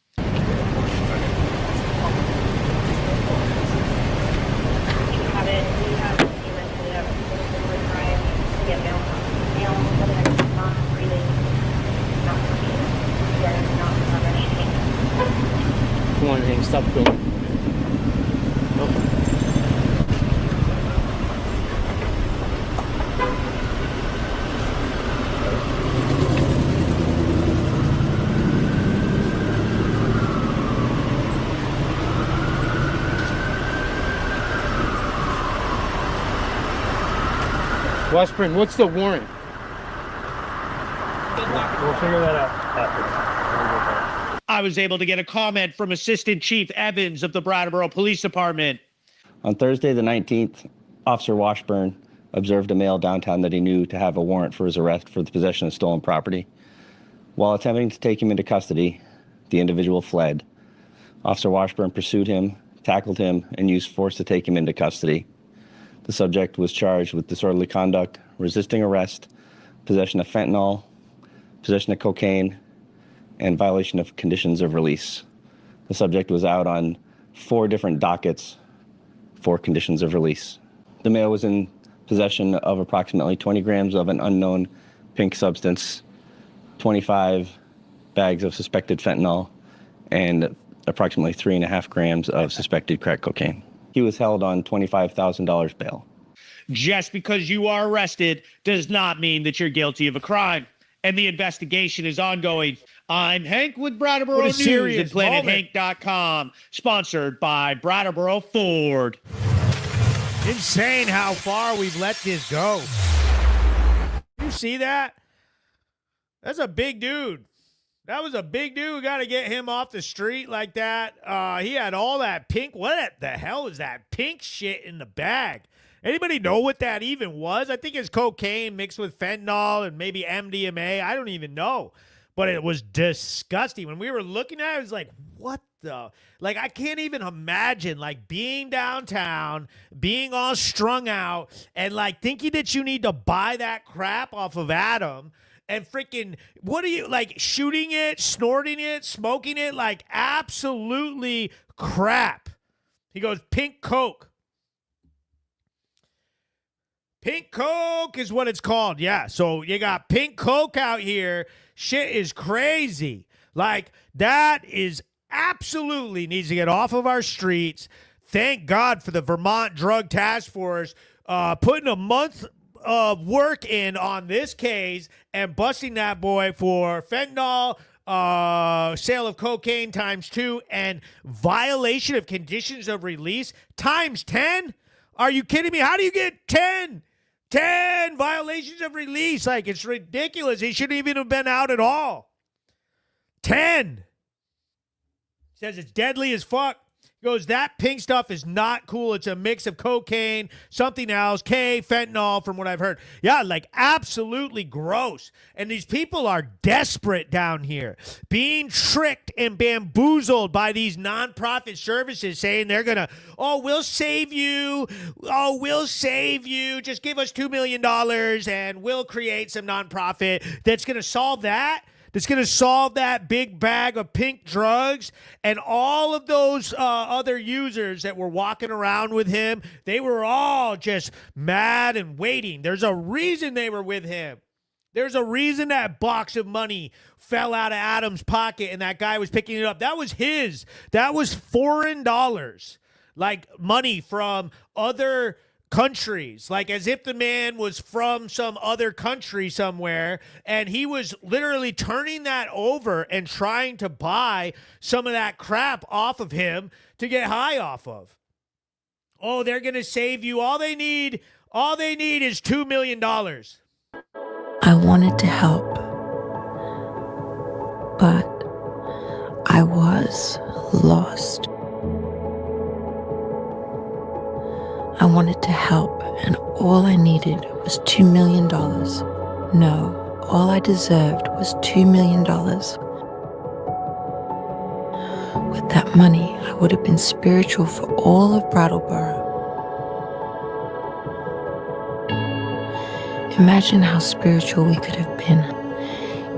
Come on, Hank, stop going. Washburn, what's the warrant? We'll figure that out after. I was able to get a comment from Assistant Chief Evans of the Brattleboro Police Department. On Thursday the 19th, Officer Washburn observed a male downtown that he knew to have a warrant for his arrest for the possession of stolen property. While attempting to take him into custody, the individual fled. Officer Washburn pursued him, tackled him, and used force to take him into custody. The subject was charged with disorderly conduct, resisting arrest, possession of fentanyl, possession of cocaine, and violation of conditions of release. The subject was out on 4 different dockets for conditions of release. The male was in possession of approximately 20 grams of an unknown pink substance, 25 bags of suspected fentanyl, and approximately 3.5 grams of suspected crack cocaine. He was held on $25,000 bail. Just because you are arrested does not mean that you're guilty of a crime. And the investigation is ongoing. I'm Hank with Brattleboro News at PlanetHank.com, sponsored by Brattleboro Ford. Insane how far we've let this go. You see that? That's a big dude. That was a big dude. We got to get him off the street like that. He had all that pink. What the hell is that pink shit in the bag? Anybody know what that even was? I think it's cocaine mixed with fentanyl and maybe MDMA. I don't even know. But it was disgusting. When we were looking at it, it was like, what the? Like, I can't even imagine, like, being downtown, being all strung out, and, like, thinking that you need to buy that crap off of Adam. And freaking, what are you, like, shooting it, snorting it, smoking it? Like, absolutely crap. He goes, pink Coke. Pink Coke is what it's called. Yeah, so you got pink Coke out here. Shit is crazy. Like, that is absolutely needs to get off of our streets. Thank God for the Vermont Drug Task Force putting a month work in on this case and busting that boy for fentanyl, sale of cocaine ×2, and violation of conditions of release ×10. Are you kidding me? How do you get 10 violations of release? Like, it's ridiculous. He shouldn't even have been out at all. 10. Says it's deadly as fuck. Goes, that pink stuff is not cool. It's a mix of cocaine, something else, fentanyl, from what I've heard. Yeah, like, absolutely gross. And these people are desperate down here, being tricked and bamboozled by these nonprofit services saying they're going to, we'll save you. Oh, we'll save you. Just give us $2 million and we'll create some nonprofit that's going to solve that. That's going to solve that big bag of pink drugs. And all of those other users that were walking around with him, they were all just mad and waiting. There's a reason they were with him. There's a reason that box of money fell out of Adam's pocket and that guy was picking it up. That was his. That was foreign dollars, like money from other countries, like as if the man was from some other country somewhere, and he was literally turning that over and trying to buy some of that crap off of him to get high off of. Oh, they're going to save you. All they need is $2 million. I wanted to help, but I was lost. I wanted to help, and all I needed was $2 million. No, all I deserved was $2 million. With that money, I would have been spiritual for all of Brattleboro. Imagine how spiritual we could have been.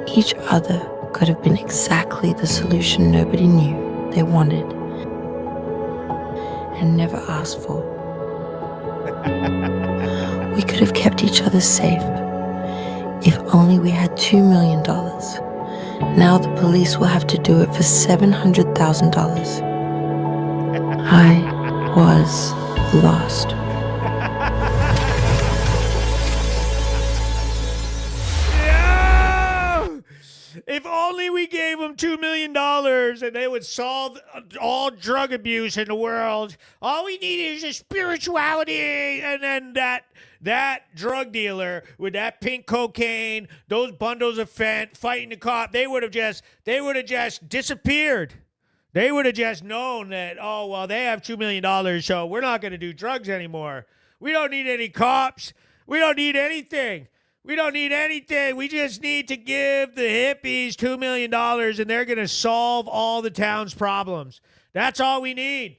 Each other could have been exactly the solution nobody knew they wanted and never asked for. We could have kept each other safe if only we had $2 million. Now the police will have to do it for $700,000. I was lost. Yeah! If only we gave them $2 million and they would solve all drug abuse in the world. All we need is a spirituality. And then that drug dealer with that pink cocaine, those bundles of fent, fighting the cop, they would have just disappeared. They would have just known that, they have $2 million, so we're not going to do drugs anymore. We don't need any cops. We don't need anything. We don't need anything. We just need to give the hippies $2 million and they're going to solve all the town's problems. That's all we need.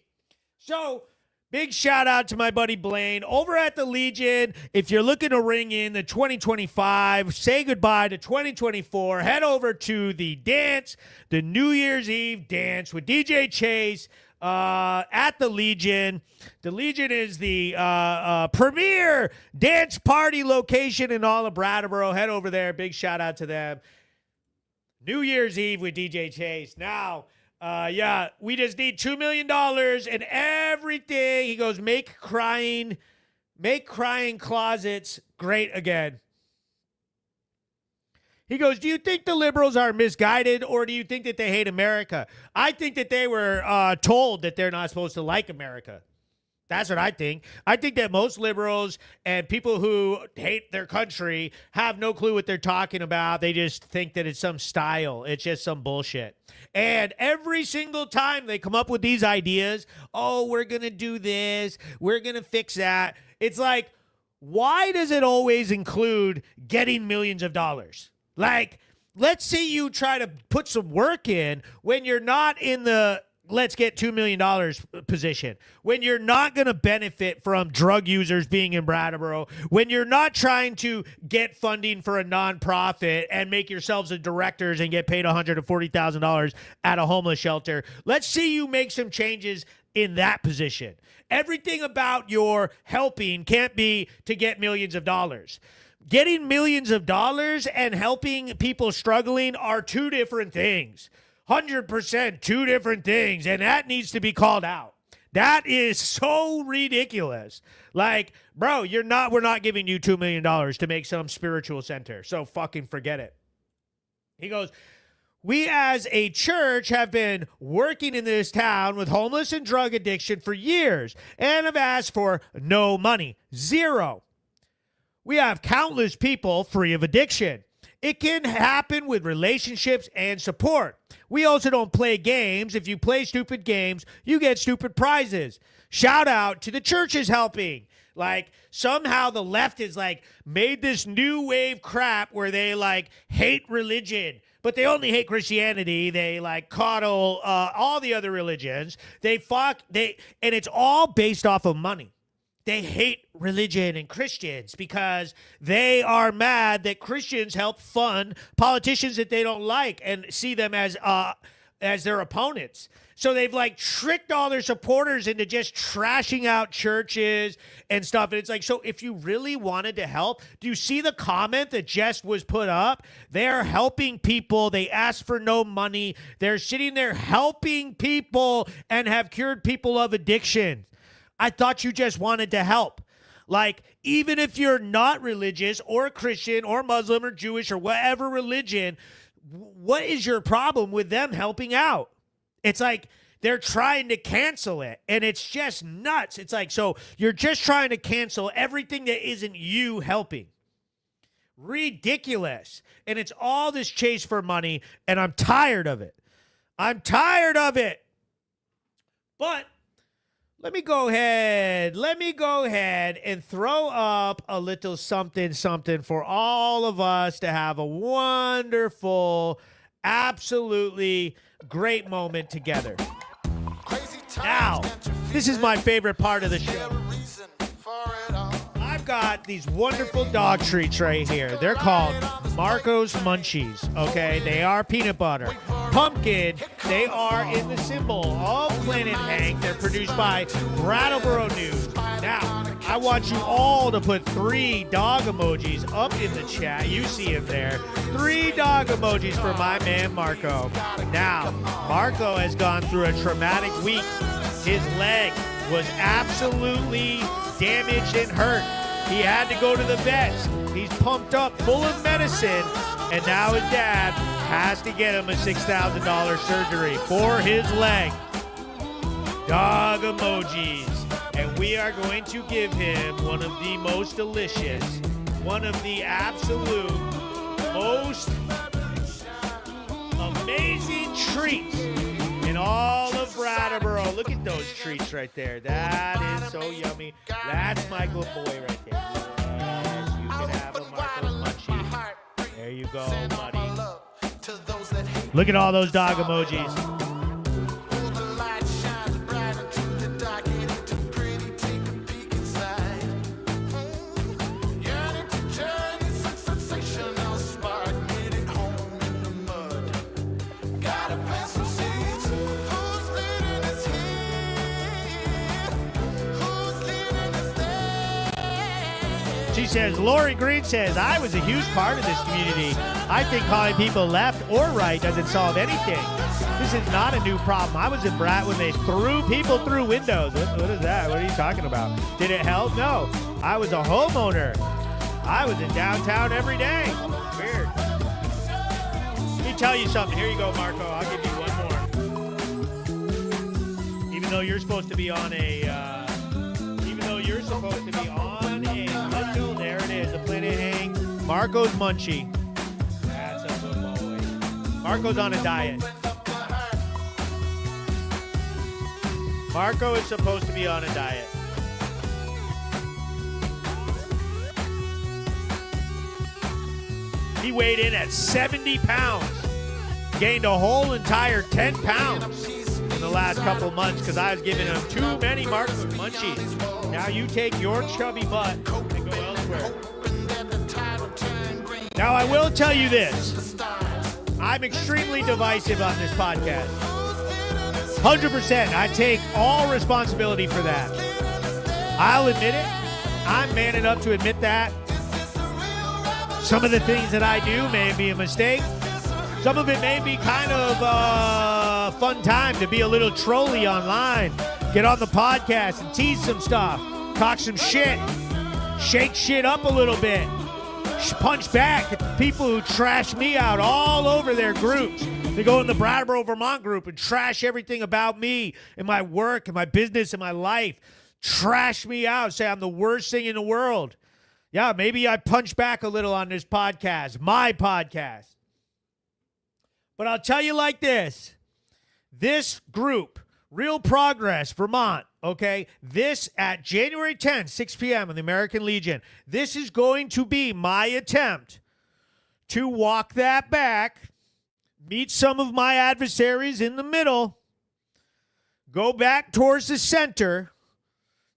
So, big shout out to my buddy Blaine over at the Legion. If you're looking to ring in the 2025, say goodbye to 2024, head over to the dance, the New Year's Eve dance with DJ Chase at the Legion. The Legion is the premier dance party location in all of Brattleboro. Head over there. Big shout out to them. New Year's Eve with DJ Chase. Now, we just need $2 million and everything. He goes, make crying closets great again. He goes, do you think the liberals are misguided or do you think that they hate America? I think that they were told that they're not supposed to like America. That's what I think. I think that most liberals and people who hate their country have no clue what they're talking about. They just think that it's some style. It's just some bullshit. And every single time they come up with these ideas, we're going to do this, we're going to fix that. It's like, why does it always include getting millions of dollars? Like, let's say you try to put some work in when you're not in the let's get $2 million position, when you're not going to benefit from drug users being in Brattleboro, when you're not trying to get funding for a nonprofit and make yourselves the directors and get paid $140,000 at a homeless shelter. Let's see you make some changes in that position. Everything about your helping can't be to get millions of dollars. Getting millions of dollars and helping people struggling are two different things. 100% two different things, and that needs to be called out. That is so ridiculous. Like, bro, we're not giving you $2 million to make some spiritual center. So fucking forget it. He goes, we as a church have been working in this town with homeless and drug addiction for years and have asked for no money, zero. We have countless people free of addiction. It can happen with relationships and support. We also don't play games. If you play stupid games, you get stupid prizes. Shout out to the churches helping. Like, somehow the left is like made this new wave crap where they like hate religion, but they only hate Christianity. They like coddle all the other religions. And it's all based off of money. They hate religion and Christians because they are mad that Christians help fund politicians that they don't like and see them as their opponents. So they've like tricked all their supporters into just trashing out churches and stuff. And it's like, so if you really wanted to help, do you see the comment that just was put up? They're helping people. They ask for no money. They're sitting there helping people and have cured people of addiction. I thought you just wanted to help. Like, even if you're not religious or Christian or Muslim or Jewish or whatever religion, what is your problem with them helping out? It's like they're trying to cancel it, and it's just nuts. It's like, so you're just trying to cancel everything that isn't you helping. Ridiculous. And it's all this chase for money, and I'm tired of it. I'm tired of it. But let me go ahead and throw up a little something for all of us to have a wonderful, absolutely great moment together. Now, this is my favorite part of the show. I've got these wonderful dog treats right here. They're called Marco's Munchies, okay? They are peanut butter. Pumpkin, they are in the symbol of Planet Hank. They're produced by Brattleboro News. Now, I want you all to put 3 dog emojis up in the chat. You see him there. 3 dog emojis for my man Marco. Now, Marco has gone through a traumatic week. His leg was absolutely damaged and hurt. He had to go to the vets. He's pumped up full of medicine, and now his dad has to get him a $6,000 surgery for his leg. Dog emojis. And we are going to give him one of the most delicious, one of the absolute most amazing treats in all of Brattleboro. Look at those treats right there. That is so yummy. That's my good boy right there. Yes, you can have a Marco's Munchie. There you go, buddy. Look at all those dog emojis. She says, Lori Green says, I was a huge part of this community. I think calling people left or right doesn't solve anything. This is not a new problem. I was in Brat when they threw people through windows. What is that? What are you talking about? Did it help? No. I was a homeowner. I was in downtown every day. Weird. Let me tell you something. Here you go, Marco. I'll give you one more. Even though you're supposed to be on a... there it is, the Planet Hank Marco's Munchie. That's a good boy. Marco's on a diet. Marco is supposed to be on a diet. He weighed in at 70 pounds. Gained a whole entire 10 pounds in the last couple months because I was giving him too many Marco's Munchies. Now you take your chubby butt and go elsewhere. Now I will tell you this. I'm extremely divisive on this podcast. 100%. I take all responsibility for that. I'll admit it. I'm man enough to admit that. Some of the things that I do may be a mistake. Some of it may be kind of a fun time to be a little trolly online. Get on the podcast and tease some stuff. Talk some shit. Shake shit up a little bit. Punch back at the people who trash me out all over their groups. They go in the Brattleboro, Vermont group and trash everything about me and my work and my business and my life. Trash me out. Say I'm the worst thing in the world. Yeah, maybe I punch back a little on this podcast, my podcast. But I'll tell you like this. This group, Real Progress Vermont, okay, this at January 10th, 6 p.m. in the American Legion, this is going to be my attempt to walk that back, meet some of my adversaries in the middle, go back towards the center.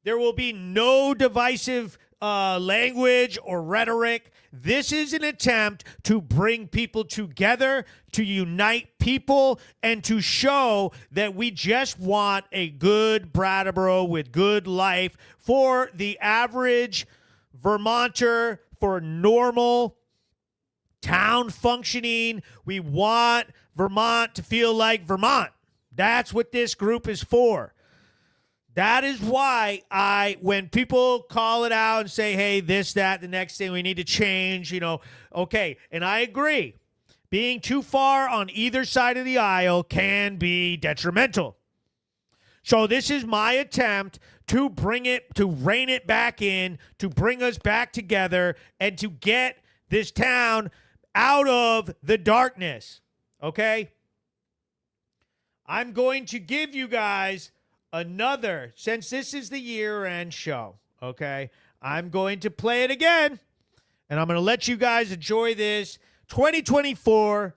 There will be no divisive language or rhetoric. This is an attempt to bring people together, to unite people, and to show that we just want a good Brattleboro with good life for the average Vermonter, for normal town functioning. We want Vermont to feel like Vermont. That's what this group is for. That is why when people call it out and say, hey, this, that, the next thing, we need to change, okay. And I agree. Being too far on either side of the aisle can be detrimental. So this is my attempt to rein it back in, to bring us back together, and to get this town out of the darkness, okay? I'm going to give you guys another, since this is the year-end show, okay, I'm going to play it again, and I'm going to let you guys enjoy this 2024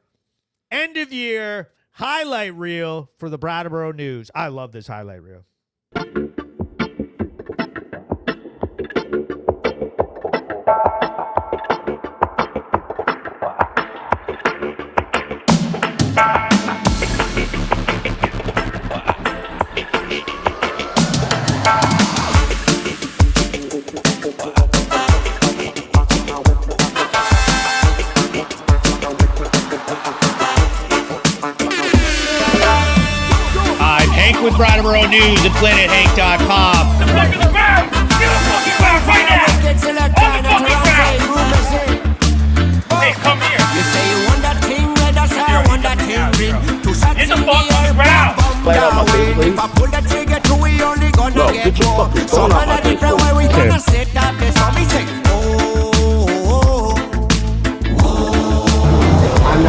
end-of-year highlight reel for the Brattleboro News. I love this highlight reel. With Brattleboro News at PlanetHank.com. The fucking ground! Get the fucking ground right now! On the fucking ground! Hey, come here! You say you want that thing, red as I want that thing ring. Two shots in the air, if I pull the trigger, two we only gonna get more. So on a different way we gonna set that place. So me say, I'm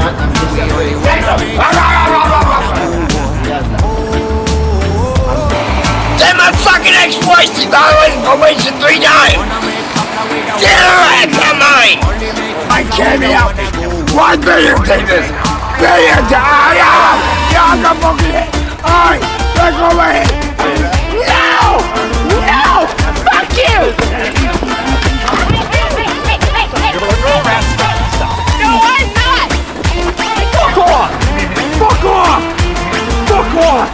just Say my fucking ex-wife for wasting 3 times! Get her out of mine! I can't help it! 1 billion take this! Billion dollars! Y'all got fucking hit! Alright, let's go over here! No! No! Fuck you! No, I'm not! Fuck off! Fuck off! Fuck off!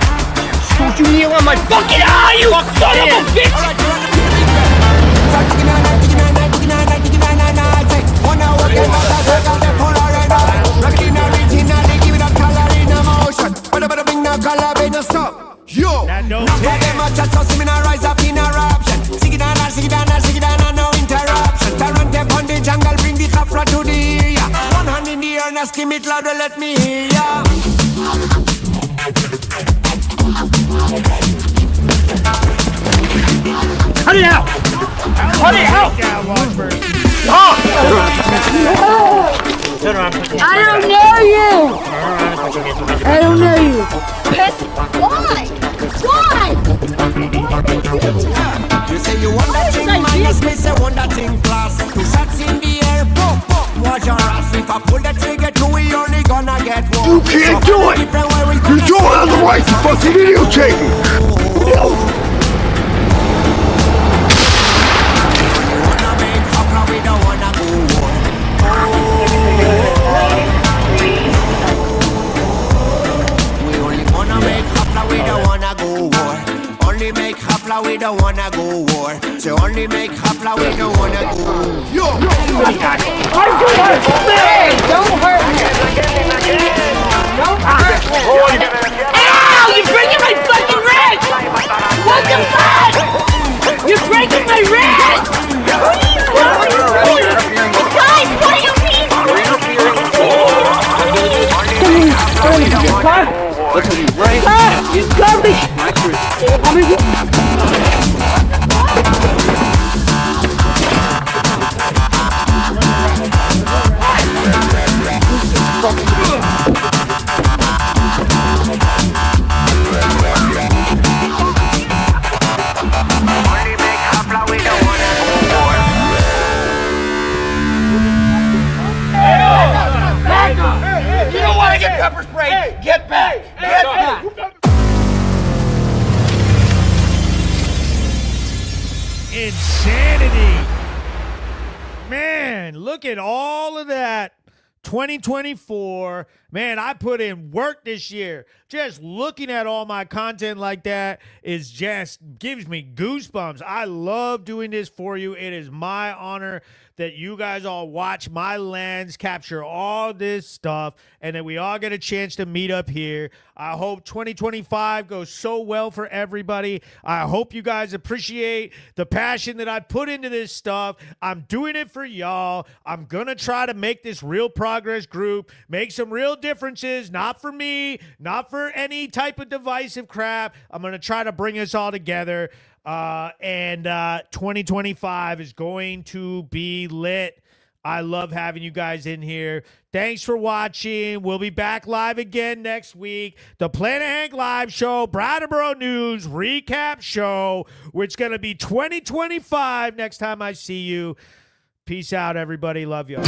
Don't you kneel on my fucking eye, you son of a bitch! Yo! No problem at all, so me nah rise up in eruption. Sing it down, no interruption. Tarante on the jungle, bring the capra to the area. One hand in the air, now scream it louder, let me hear ya. Cut it out! Cut it out! I don't know you! I don't know you! Why? Why? You say you want that thing, minus me say want that thing plus. 2 shots in the air, boom, boom. Watch your ass, if I pull the trigger, 2 we only gonna get 1. You can't do it! You don't have the right to fucking videotape me! We don't wanna go war. So only make hapla, we don't wanna go. Yo! I'm good! Hey, don't hurt me! Don't hurt me! Ow! You're breaking my fucking wrist! What car? Look at you, right? Ah! You got You don't want to get pepper sprayed. Get back. Get back. Insanity. Man, look at all of that. 2024. Man, I put in work this year. Just looking at all my content like that is just gives me goosebumps. I love doing this for you. It is my honor that you guys all watch my lens capture all this stuff and that we all get a chance to meet up here. I hope 2025 goes so well for everybody. I hope you guys appreciate the passion that I put into this stuff. I'm doing it for y'all. I'm going to try to make this real progress group, make some real differences, not for me, not for any type of divisive crap. I'm going to try to bring us all together. And 2025 is going to be lit. I love having you guys in here. Thanks for watching. We'll be back live again next week. The Planet Hank Live Show, Brattleboro News Recap Show, which is going to be 2025 next time I see you. Peace out, everybody. Love you.